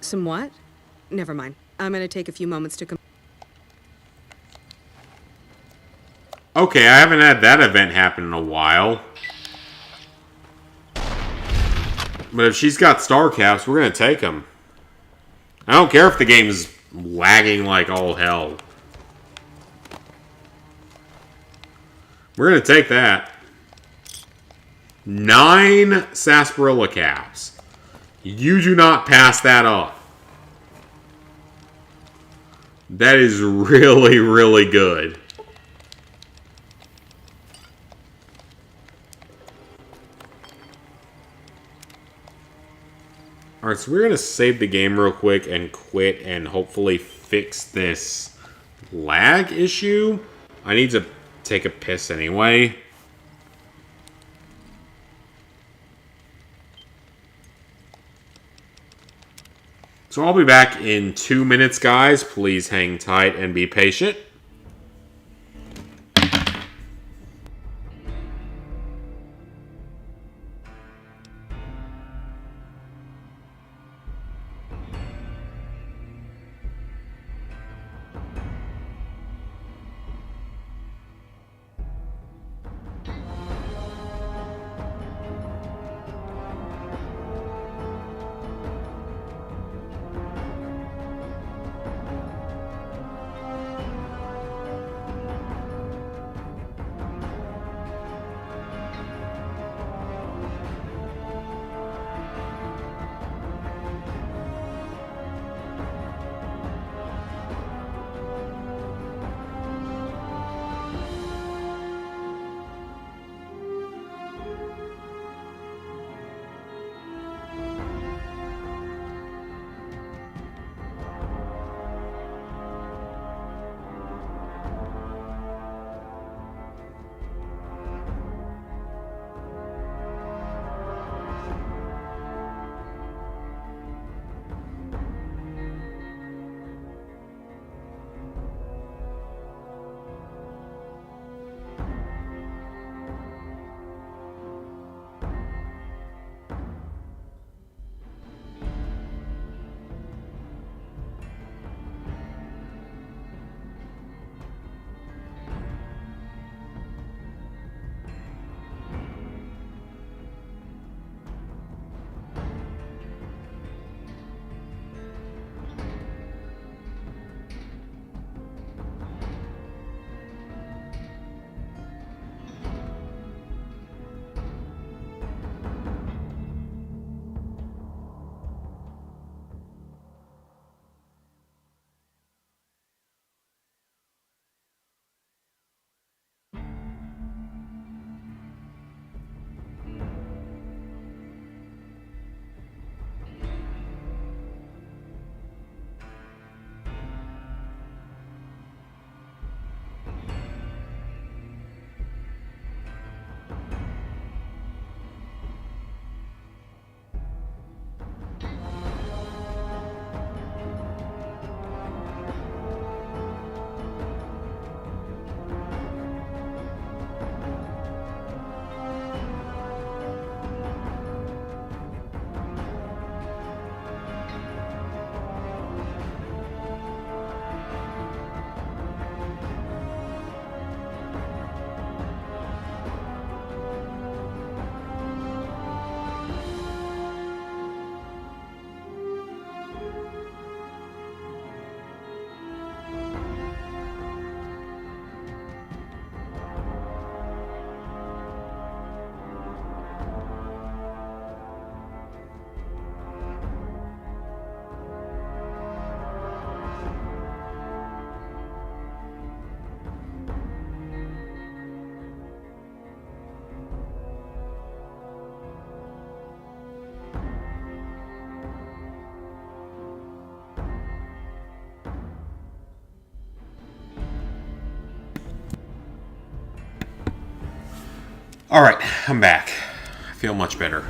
Some what? Never mind. I'm gonna take a few moments to... Okay, I haven't had that event happen in a while. But if she's got star caps, we're gonna take them. I don't care if the game's lagging like all hell. We're gonna take that. 9 sarsaparilla caps. You do not pass that up. That is really, really good. Alright, so we're going to save the game real quick and quit and hopefully fix this lag issue. I need to take a piss anyway. So I'll be back in 2 minutes, guys. Please hang tight and be patient. Alright, I'm back. I feel much better.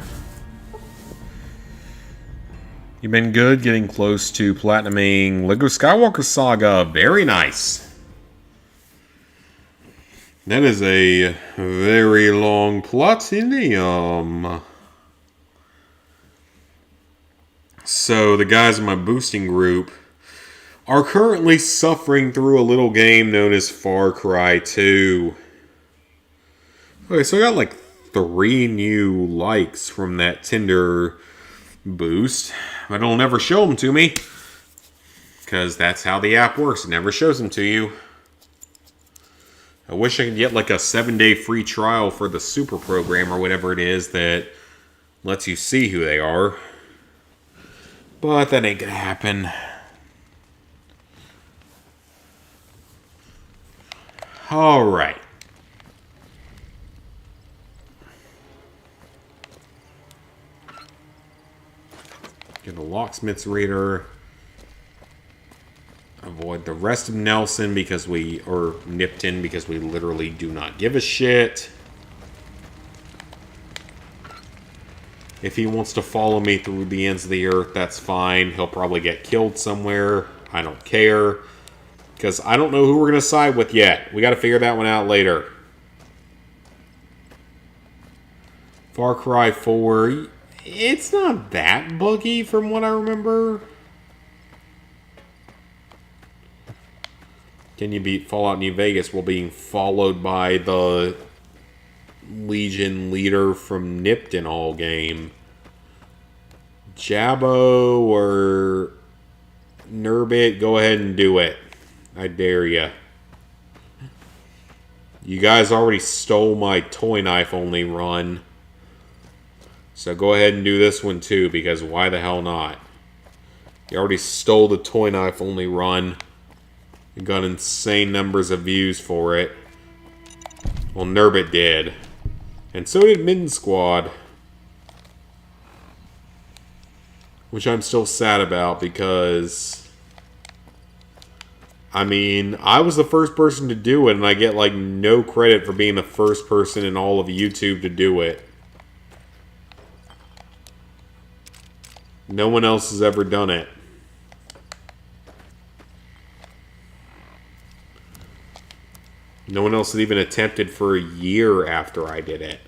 You've been good, getting close to platinuming LEGO Skywalker Saga. Very nice. That is a very long platinum. So the guys in my boosting group are currently suffering through a little game known as Far Cry 2. Okay, so I got like 3 new likes from that Tinder boost, but it'll never show them to me because that's how the app works. It never shows them to you. I wish I could get like a 7-day free trial for the super program or whatever it is that lets you see who they are, but that ain't gonna happen. All right. Get a locksmith's reader. Avoid the rest of Nelson because or Nipton because we literally do not give a shit. If he wants to follow me through the ends of the earth, that's fine. He'll probably get killed somewhere. I don't care. Because I don't know who we're going to side with yet. We got to figure that one out later. Far Cry 4. It's not that buggy from what I remember. Can you beat Fallout New Vegas while being followed by the Legion leader from Nipton all game? Jabbo or Nurbit, go ahead and do it. I dare ya. You guys already stole my toy knife only run. So go ahead and do this one too, because why the hell not? You already stole the toy knife only run. You got insane numbers of views for it. Well, Nurbit did. And so did Midden Squad. Which I'm still sad about because... I mean, I was the first person to do it and I get like no credit for being the first person in all of YouTube to do it. No one else has ever done it. No one else had even attempted for a year after I did it.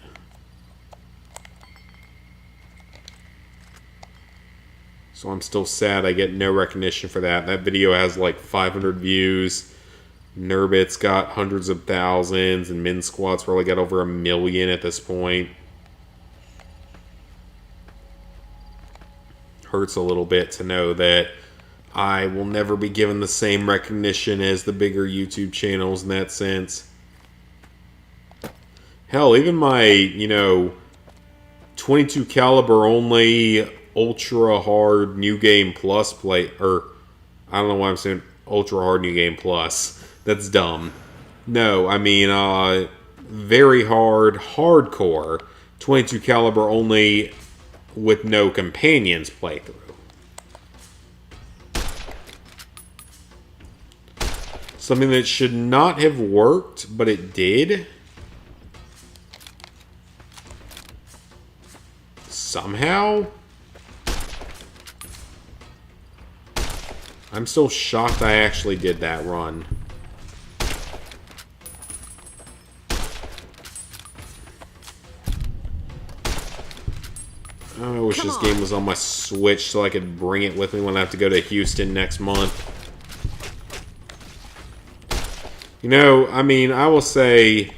So I'm still sad I get no recognition for that. That video has like 500 views. Nurbit's got hundreds of thousands. And Min Squad's probably got over 1 million at this point. Hurts a little bit to know that I will never be given the same recognition as the bigger YouTube channels in that sense. Hell, even my, 22 caliber only ultra hard New Game Plus play, or I don't know why I'm saying ultra hard New Game Plus. That's dumb. No, I mean very hard hardcore 22 caliber only with no companions playthrough. Something that should not have worked, but it did. Somehow. I'm still shocked I actually did that run. I wish this game was on my Switch so I could bring it with me when I have to go to Houston next month. I mean, I will say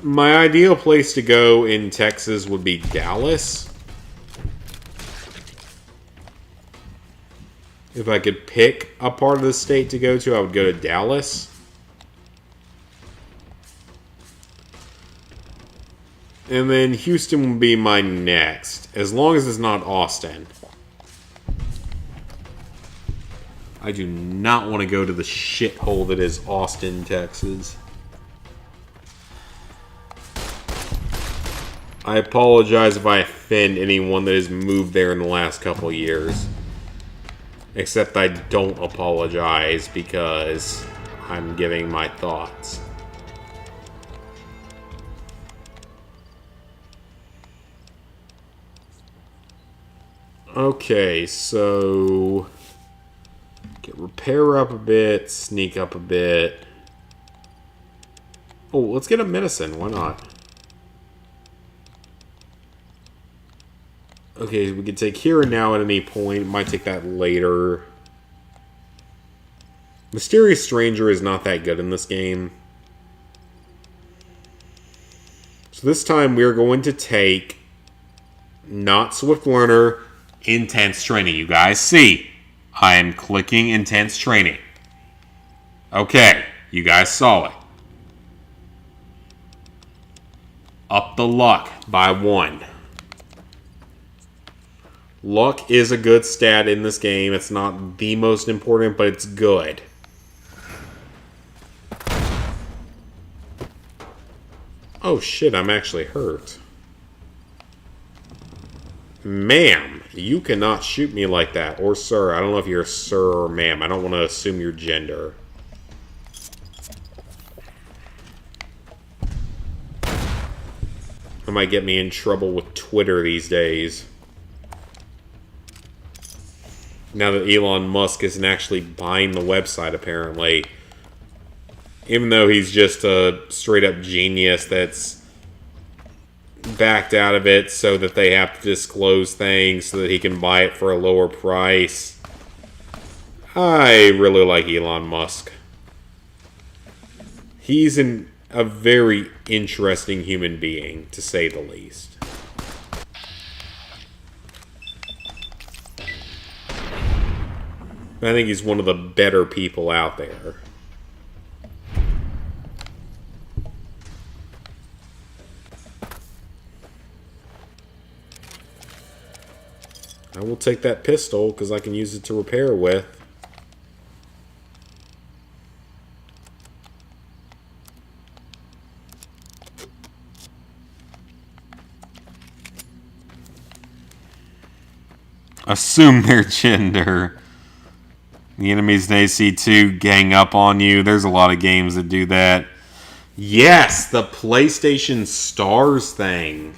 my ideal place to go in Texas would be Dallas. If I could pick a part of the state to go to, I would go to Dallas. And then Houston would be my next, as long as it's not Austin. I do not want to go to the shithole that is Austin, Texas. I apologize if I offend anyone that has moved there in the last couple years. Except I don't apologize because I'm giving my thoughts. Okay, so get repair up a bit, sneak up a bit. Oh, let's get a medicine. Why not? Okay, we can take here and now at any point. Might take that later. Mysterious Stranger is not that good in this game. So this time we're going to take not Swift Learner, Intense Training. You guys see, I am clicking Intense Training. Okay, you guys saw it. Up the luck by 1. Luck is a good stat in this game. It's not the most important, but it's good. Oh shit, I'm actually hurt. Ma'am, you cannot shoot me like that. Or sir, I don't know if you're a sir or ma'am. I don't want to assume your gender. That might get me in trouble with Twitter these days. Now that Elon Musk isn't actually buying the website, apparently. Even though he's just a straight-up genius that's backed out of it so that they have to disclose things so that he can buy it for a lower price. I really like Elon Musk. He's a very interesting human being, to say the least. I think he's one of the better people out there. I will take that pistol because I can use it to repair with. Assume their gender. The enemies in AC2 gang up on you. There's a lot of games that do that. Yes, the PlayStation Stars thing.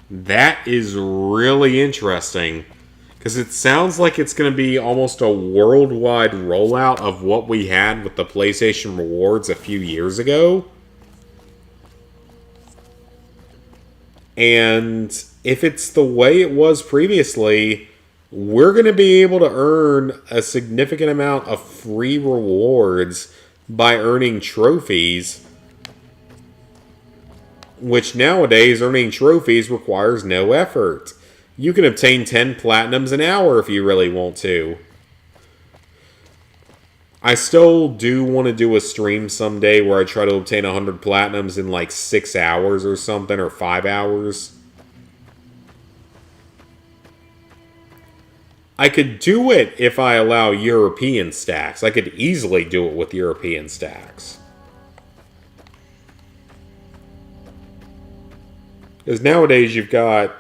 That is really interesting. Because it sounds like it's going to be almost a worldwide rollout of what we had with the PlayStation Rewards a few years ago. And if it's the way it was previously, we're going to be able to earn a significant amount of free rewards by earning trophies. Which nowadays, earning trophies requires no effort. You can obtain 10 platinums an hour if you really want to. I still do want to do a stream someday where I try to obtain 100 platinums in like 6 hours or something, or 5 hours. I could do it if I allow European stacks. I could easily do it with European stacks. Because nowadays you've got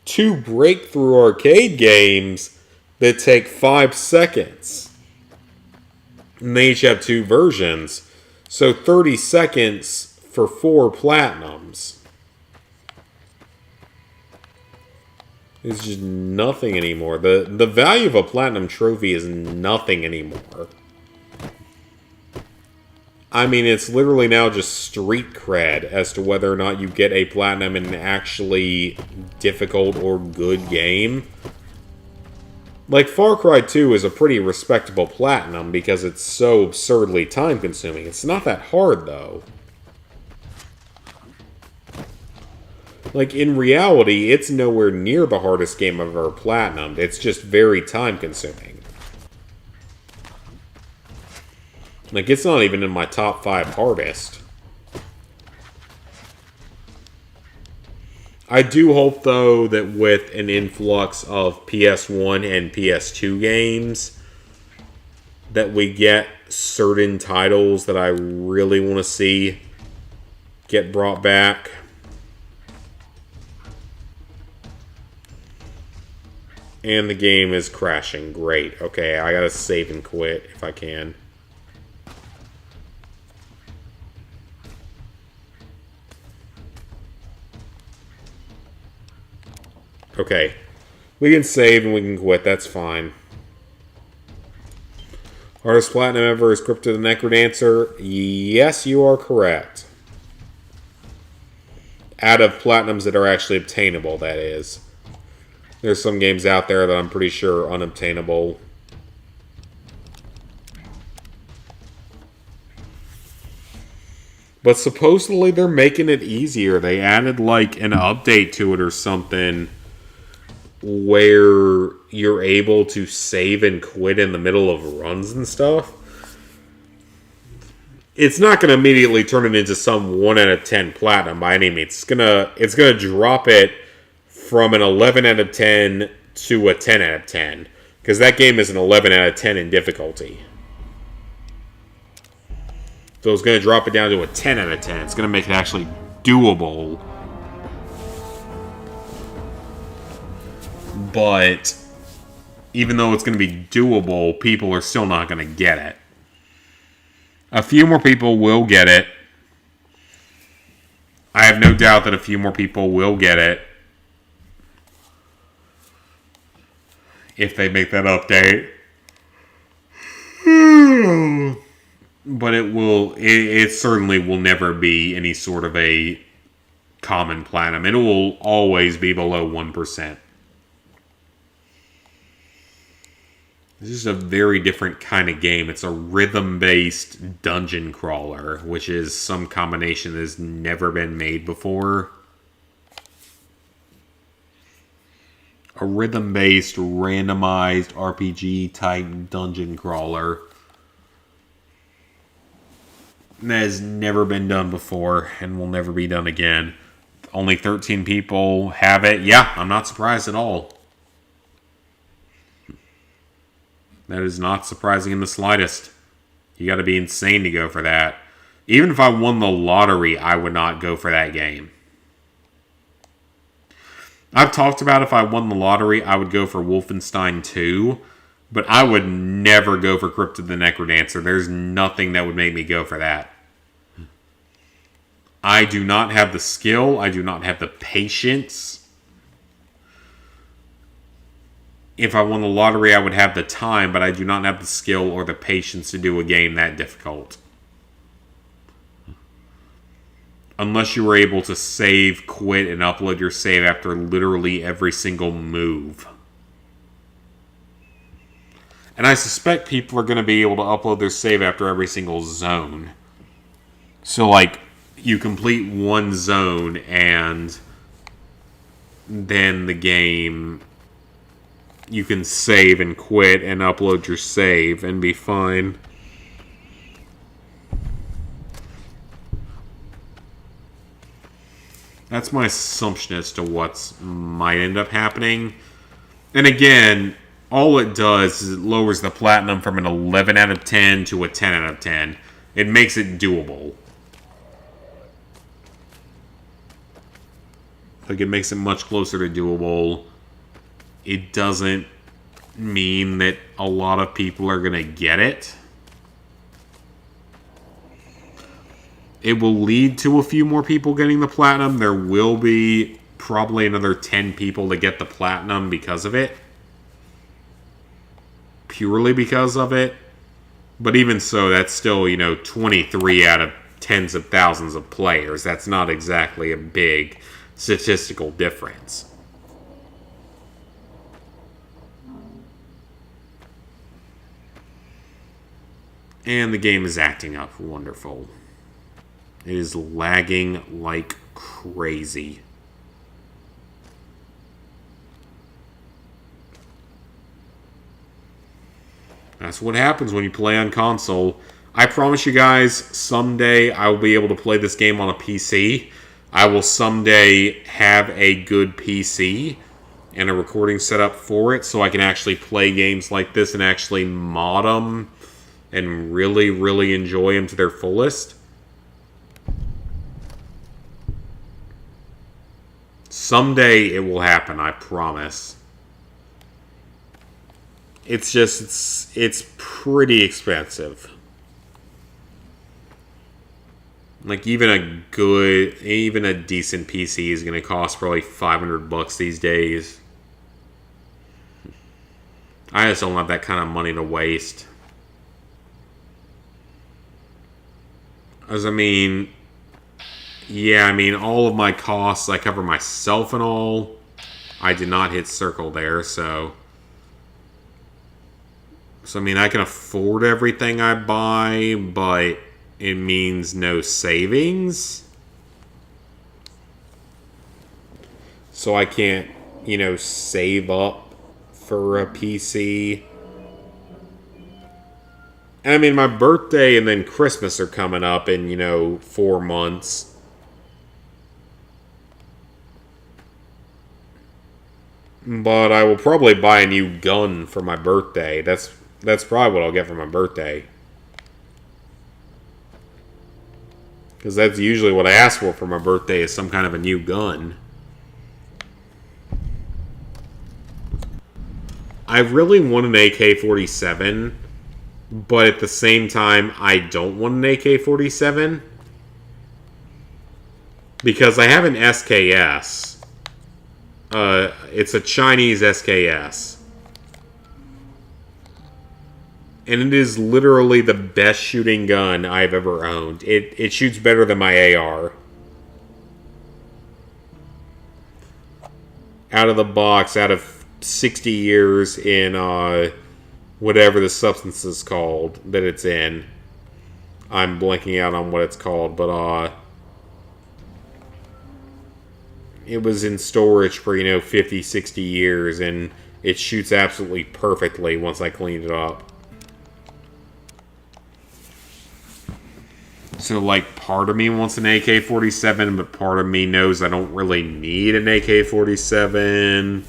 2 breakthrough arcade games that take 5 seconds. And they each have 2 versions. So 30 seconds for 4 platinums. It's just nothing anymore. The value of a platinum trophy is nothing anymore. I mean, it's literally now just street cred as to whether or not you get a platinum in an actually difficult or good game. Like, Far Cry 2 is a pretty respectable platinum because it's so absurdly time-consuming. It's not that hard, though. Like, in reality, it's nowhere near the hardest game I've ever platinumed. It's just very time-consuming. Like, it's not even in my top 5 hardest. I do hope, though, that with an influx of PS1 and PS2 games, that we get certain titles that I really want to see get brought back. And the game is crashing. Great. Okay, I gotta save and quit if I can. Okay. We can save and we can quit. That's fine. Hardest platinum ever is Crypt of the Necrodancer. Yes, you are correct. Out of platinums that are actually obtainable, that is. There's some games out there that I'm pretty sure are unobtainable. But supposedly they're making it easier. They added like an update to it or something where you're able to save and quit in the middle of runs and stuff. It's not going to immediately turn it into some 1 out of 10 platinum by any means. It's gonna drop it from an 11 out of 10 to a 10 out of 10. Because that game is an 11 out of 10 in difficulty. So it's going to drop it down to a 10 out of 10. It's going to make it actually doable. But even though it's going to be doable, people are still not going to get it. A few more people will get it. I have no doubt that a few more people will get it if they make that update. But it certainly will never be any sort of a common platinum. It will always be below 1%. This is a very different kind of game. It's a rhythm-based dungeon crawler, which is some combination that has never been made before. A rhythm-based, randomized RPG-type dungeon crawler that has never been done before and will never be done again. Only 13 people have it. Yeah, I'm not surprised at all. That is not surprising in the slightest. You got to be insane to go for that. Even if I won the lottery, I would not go for that game. I've talked about if I won the lottery, I would go for Wolfenstein 2. But I would never go for Crypt of the Necrodancer. There's nothing that would make me go for that. I do not have the skill. I do not have the patience. If I won the lottery, I would have the time, but I do not have the skill or the patience to do a game that difficult. Unless you were able to save, quit, and upload your save after literally every single move. And I suspect people are going to be able to upload their save after every single zone. So, like, you complete one zone and then the game, you can save and quit and upload your save and be fine. That's my assumption as to what might end up happening. And again, all it does is it lowers the platinum from an 11 out of 10 to a 10 out of 10. It makes it doable. Like, it makes it much closer to doable. It doesn't mean that a lot of people are going to get it. It will lead to a few more people getting the platinum. There will be probably another 10 people that get the platinum because of it. Purely because of it. But even so, that's still, 23 out of tens of thousands of players. That's not exactly a big statistical difference. And the game is acting up wonderful. It is lagging like crazy. That's what happens when you play on console. I promise you guys, someday I will be able to play this game on a PC. I will someday have a good PC and a recording setup for it so I can actually play games like this and actually mod them and really, really enjoy them to their fullest. Someday it will happen, I promise. It's just, it's pretty expensive. Like, even a decent PC is going to cost probably $500 these days. I just don't have that kind of money to waste. As I mean, yeah, I mean, all of my costs, I cover myself and all. I did not hit circle there, so... So, I mean, I can afford everything I buy, but it means no savings. So I can't, you know, save up for a PC. And I mean, my birthday and then Christmas are coming up in, you know, 4 months. But I will probably buy a new gun for my birthday. That's probably what I'll get for my birthday. Because that's usually what I ask for my birthday, is some kind of a new gun. I really want an AK-47, but at the same time, I don't want an AK-47. Because I have an SKS. It's a Chinese SKS. And it is literally the best shooting gun I've ever owned. It shoots better than my AR. Out of the box, out of 60 years in whatever the substance is called that it's in. I'm blanking out on what it's called, but it was in storage for, you know, 50, 60 years, and it shoots absolutely perfectly once I cleaned it up. So, like, part of me wants an AK-47, but part of me knows I don't really need an AK-47.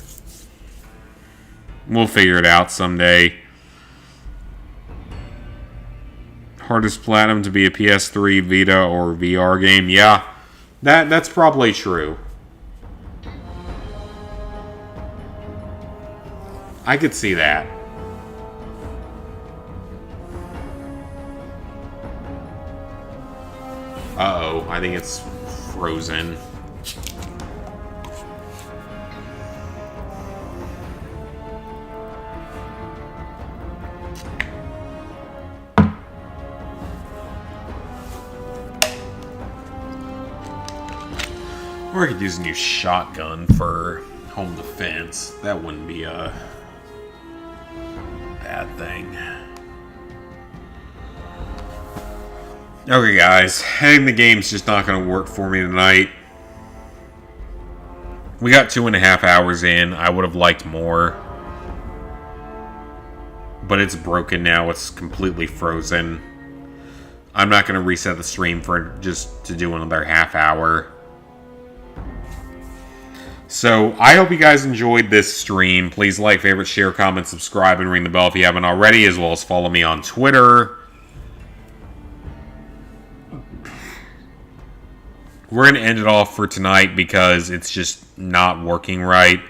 We'll figure it out someday. Hardest platinum to be a PS3, Vita, or VR game? Yeah, that's probably true. I could see that. Uh-oh, I think it's frozen. Or I could use a new shotgun for home defense. That wouldn't be a bad thing. Okay, guys. I think the game's just not going to work for me tonight. We got 2.5 hours in. I would have liked more. But it's broken now. It's completely frozen. I'm not going to reset the stream for just to do another half hour. So, I hope you guys enjoyed this stream. Please like, favorite, share, comment, subscribe, and ring the bell if you haven't already, as well as follow me on Twitter. We're going to end it off for tonight because it's just not working right.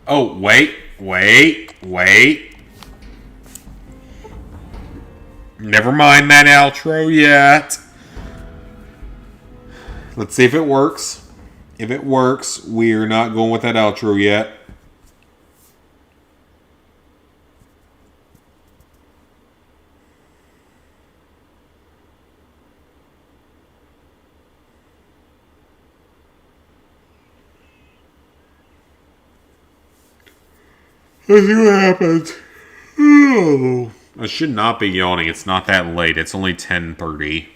Oh, wait. Never mind that outro yet. Let's see if it works. If it works, we're not going with that outro yet. Let's see what happens. Oh. I should not be yawning. It's not that late. It's only 10:30.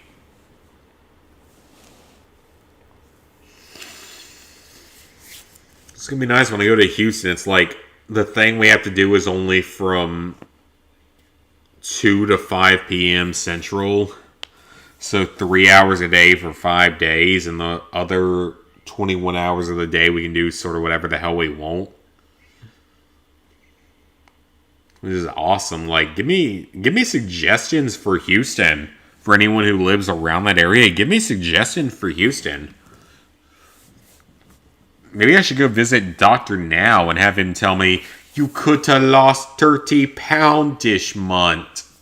It's going to be nice when I go to Houston. It's like the thing we have to do is only from 2 to 5 p.m. Central. So 3 hours a day for 5 days. And the other 21 hours of the day we can do sort of whatever the hell we want. Which is awesome. Like, give me suggestions for Houston. For anyone who lives around that area, give me suggestions for Houston. Maybe I should go visit Dr. Now and have him tell me, you could have lost 30 pounds this month.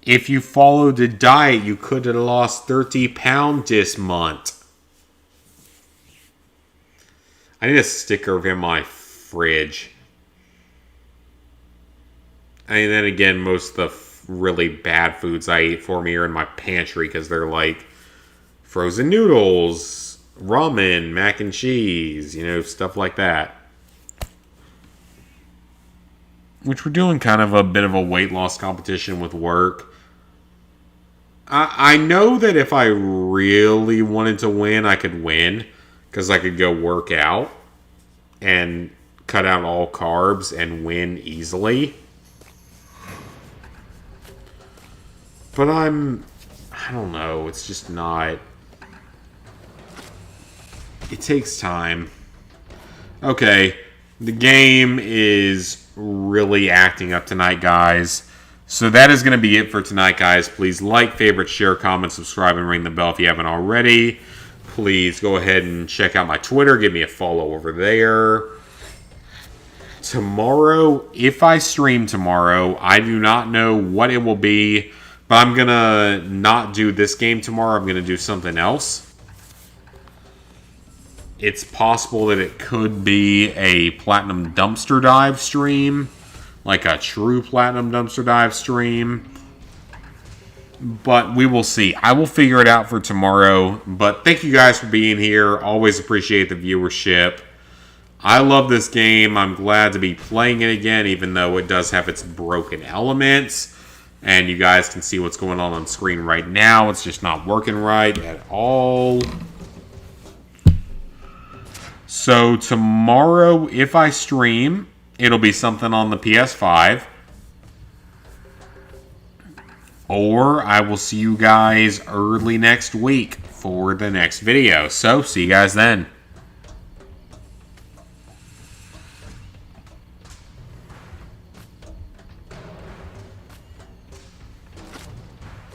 If you followed the diet, you could have lost 30 pounds this month. I need a sticker of him in my fridge. And then again, most of the really bad foods I eat for me are in my pantry because they're like frozen noodles, ramen, mac and cheese, you know, stuff like that. Which we're doing kind of a bit of a weight loss competition with work. I know that if I really wanted to win, I could win. Because I could go work out and cut out all carbs and win easily. But I don't know, it's just not... It takes time. Okay, the game is really acting up tonight, guys. So that is going to be it for tonight, guys. Please like, favorite, share, comment, subscribe, and ring the bell if you haven't already. Please go ahead and check out my Twitter. Give me a follow over there. Tomorrow, if I stream tomorrow, I do not know what it will be. But I'm going to not do this game tomorrow. I'm going to do something else. It's possible that it could be a Platinum Dumpster Dive stream. Like a true Platinum Dumpster Dive stream. But we will see. I will figure it out for tomorrow. But thank you guys for being here. Always appreciate the viewership. I love this game. I'm glad to be playing it again, even though it does have its broken elements. And you guys can see what's going on screen right now. It's just not working right at all. So tomorrow, if I stream, it'll be something on the PS5. Or I will see you guys early next week for the next video. So, see you guys then.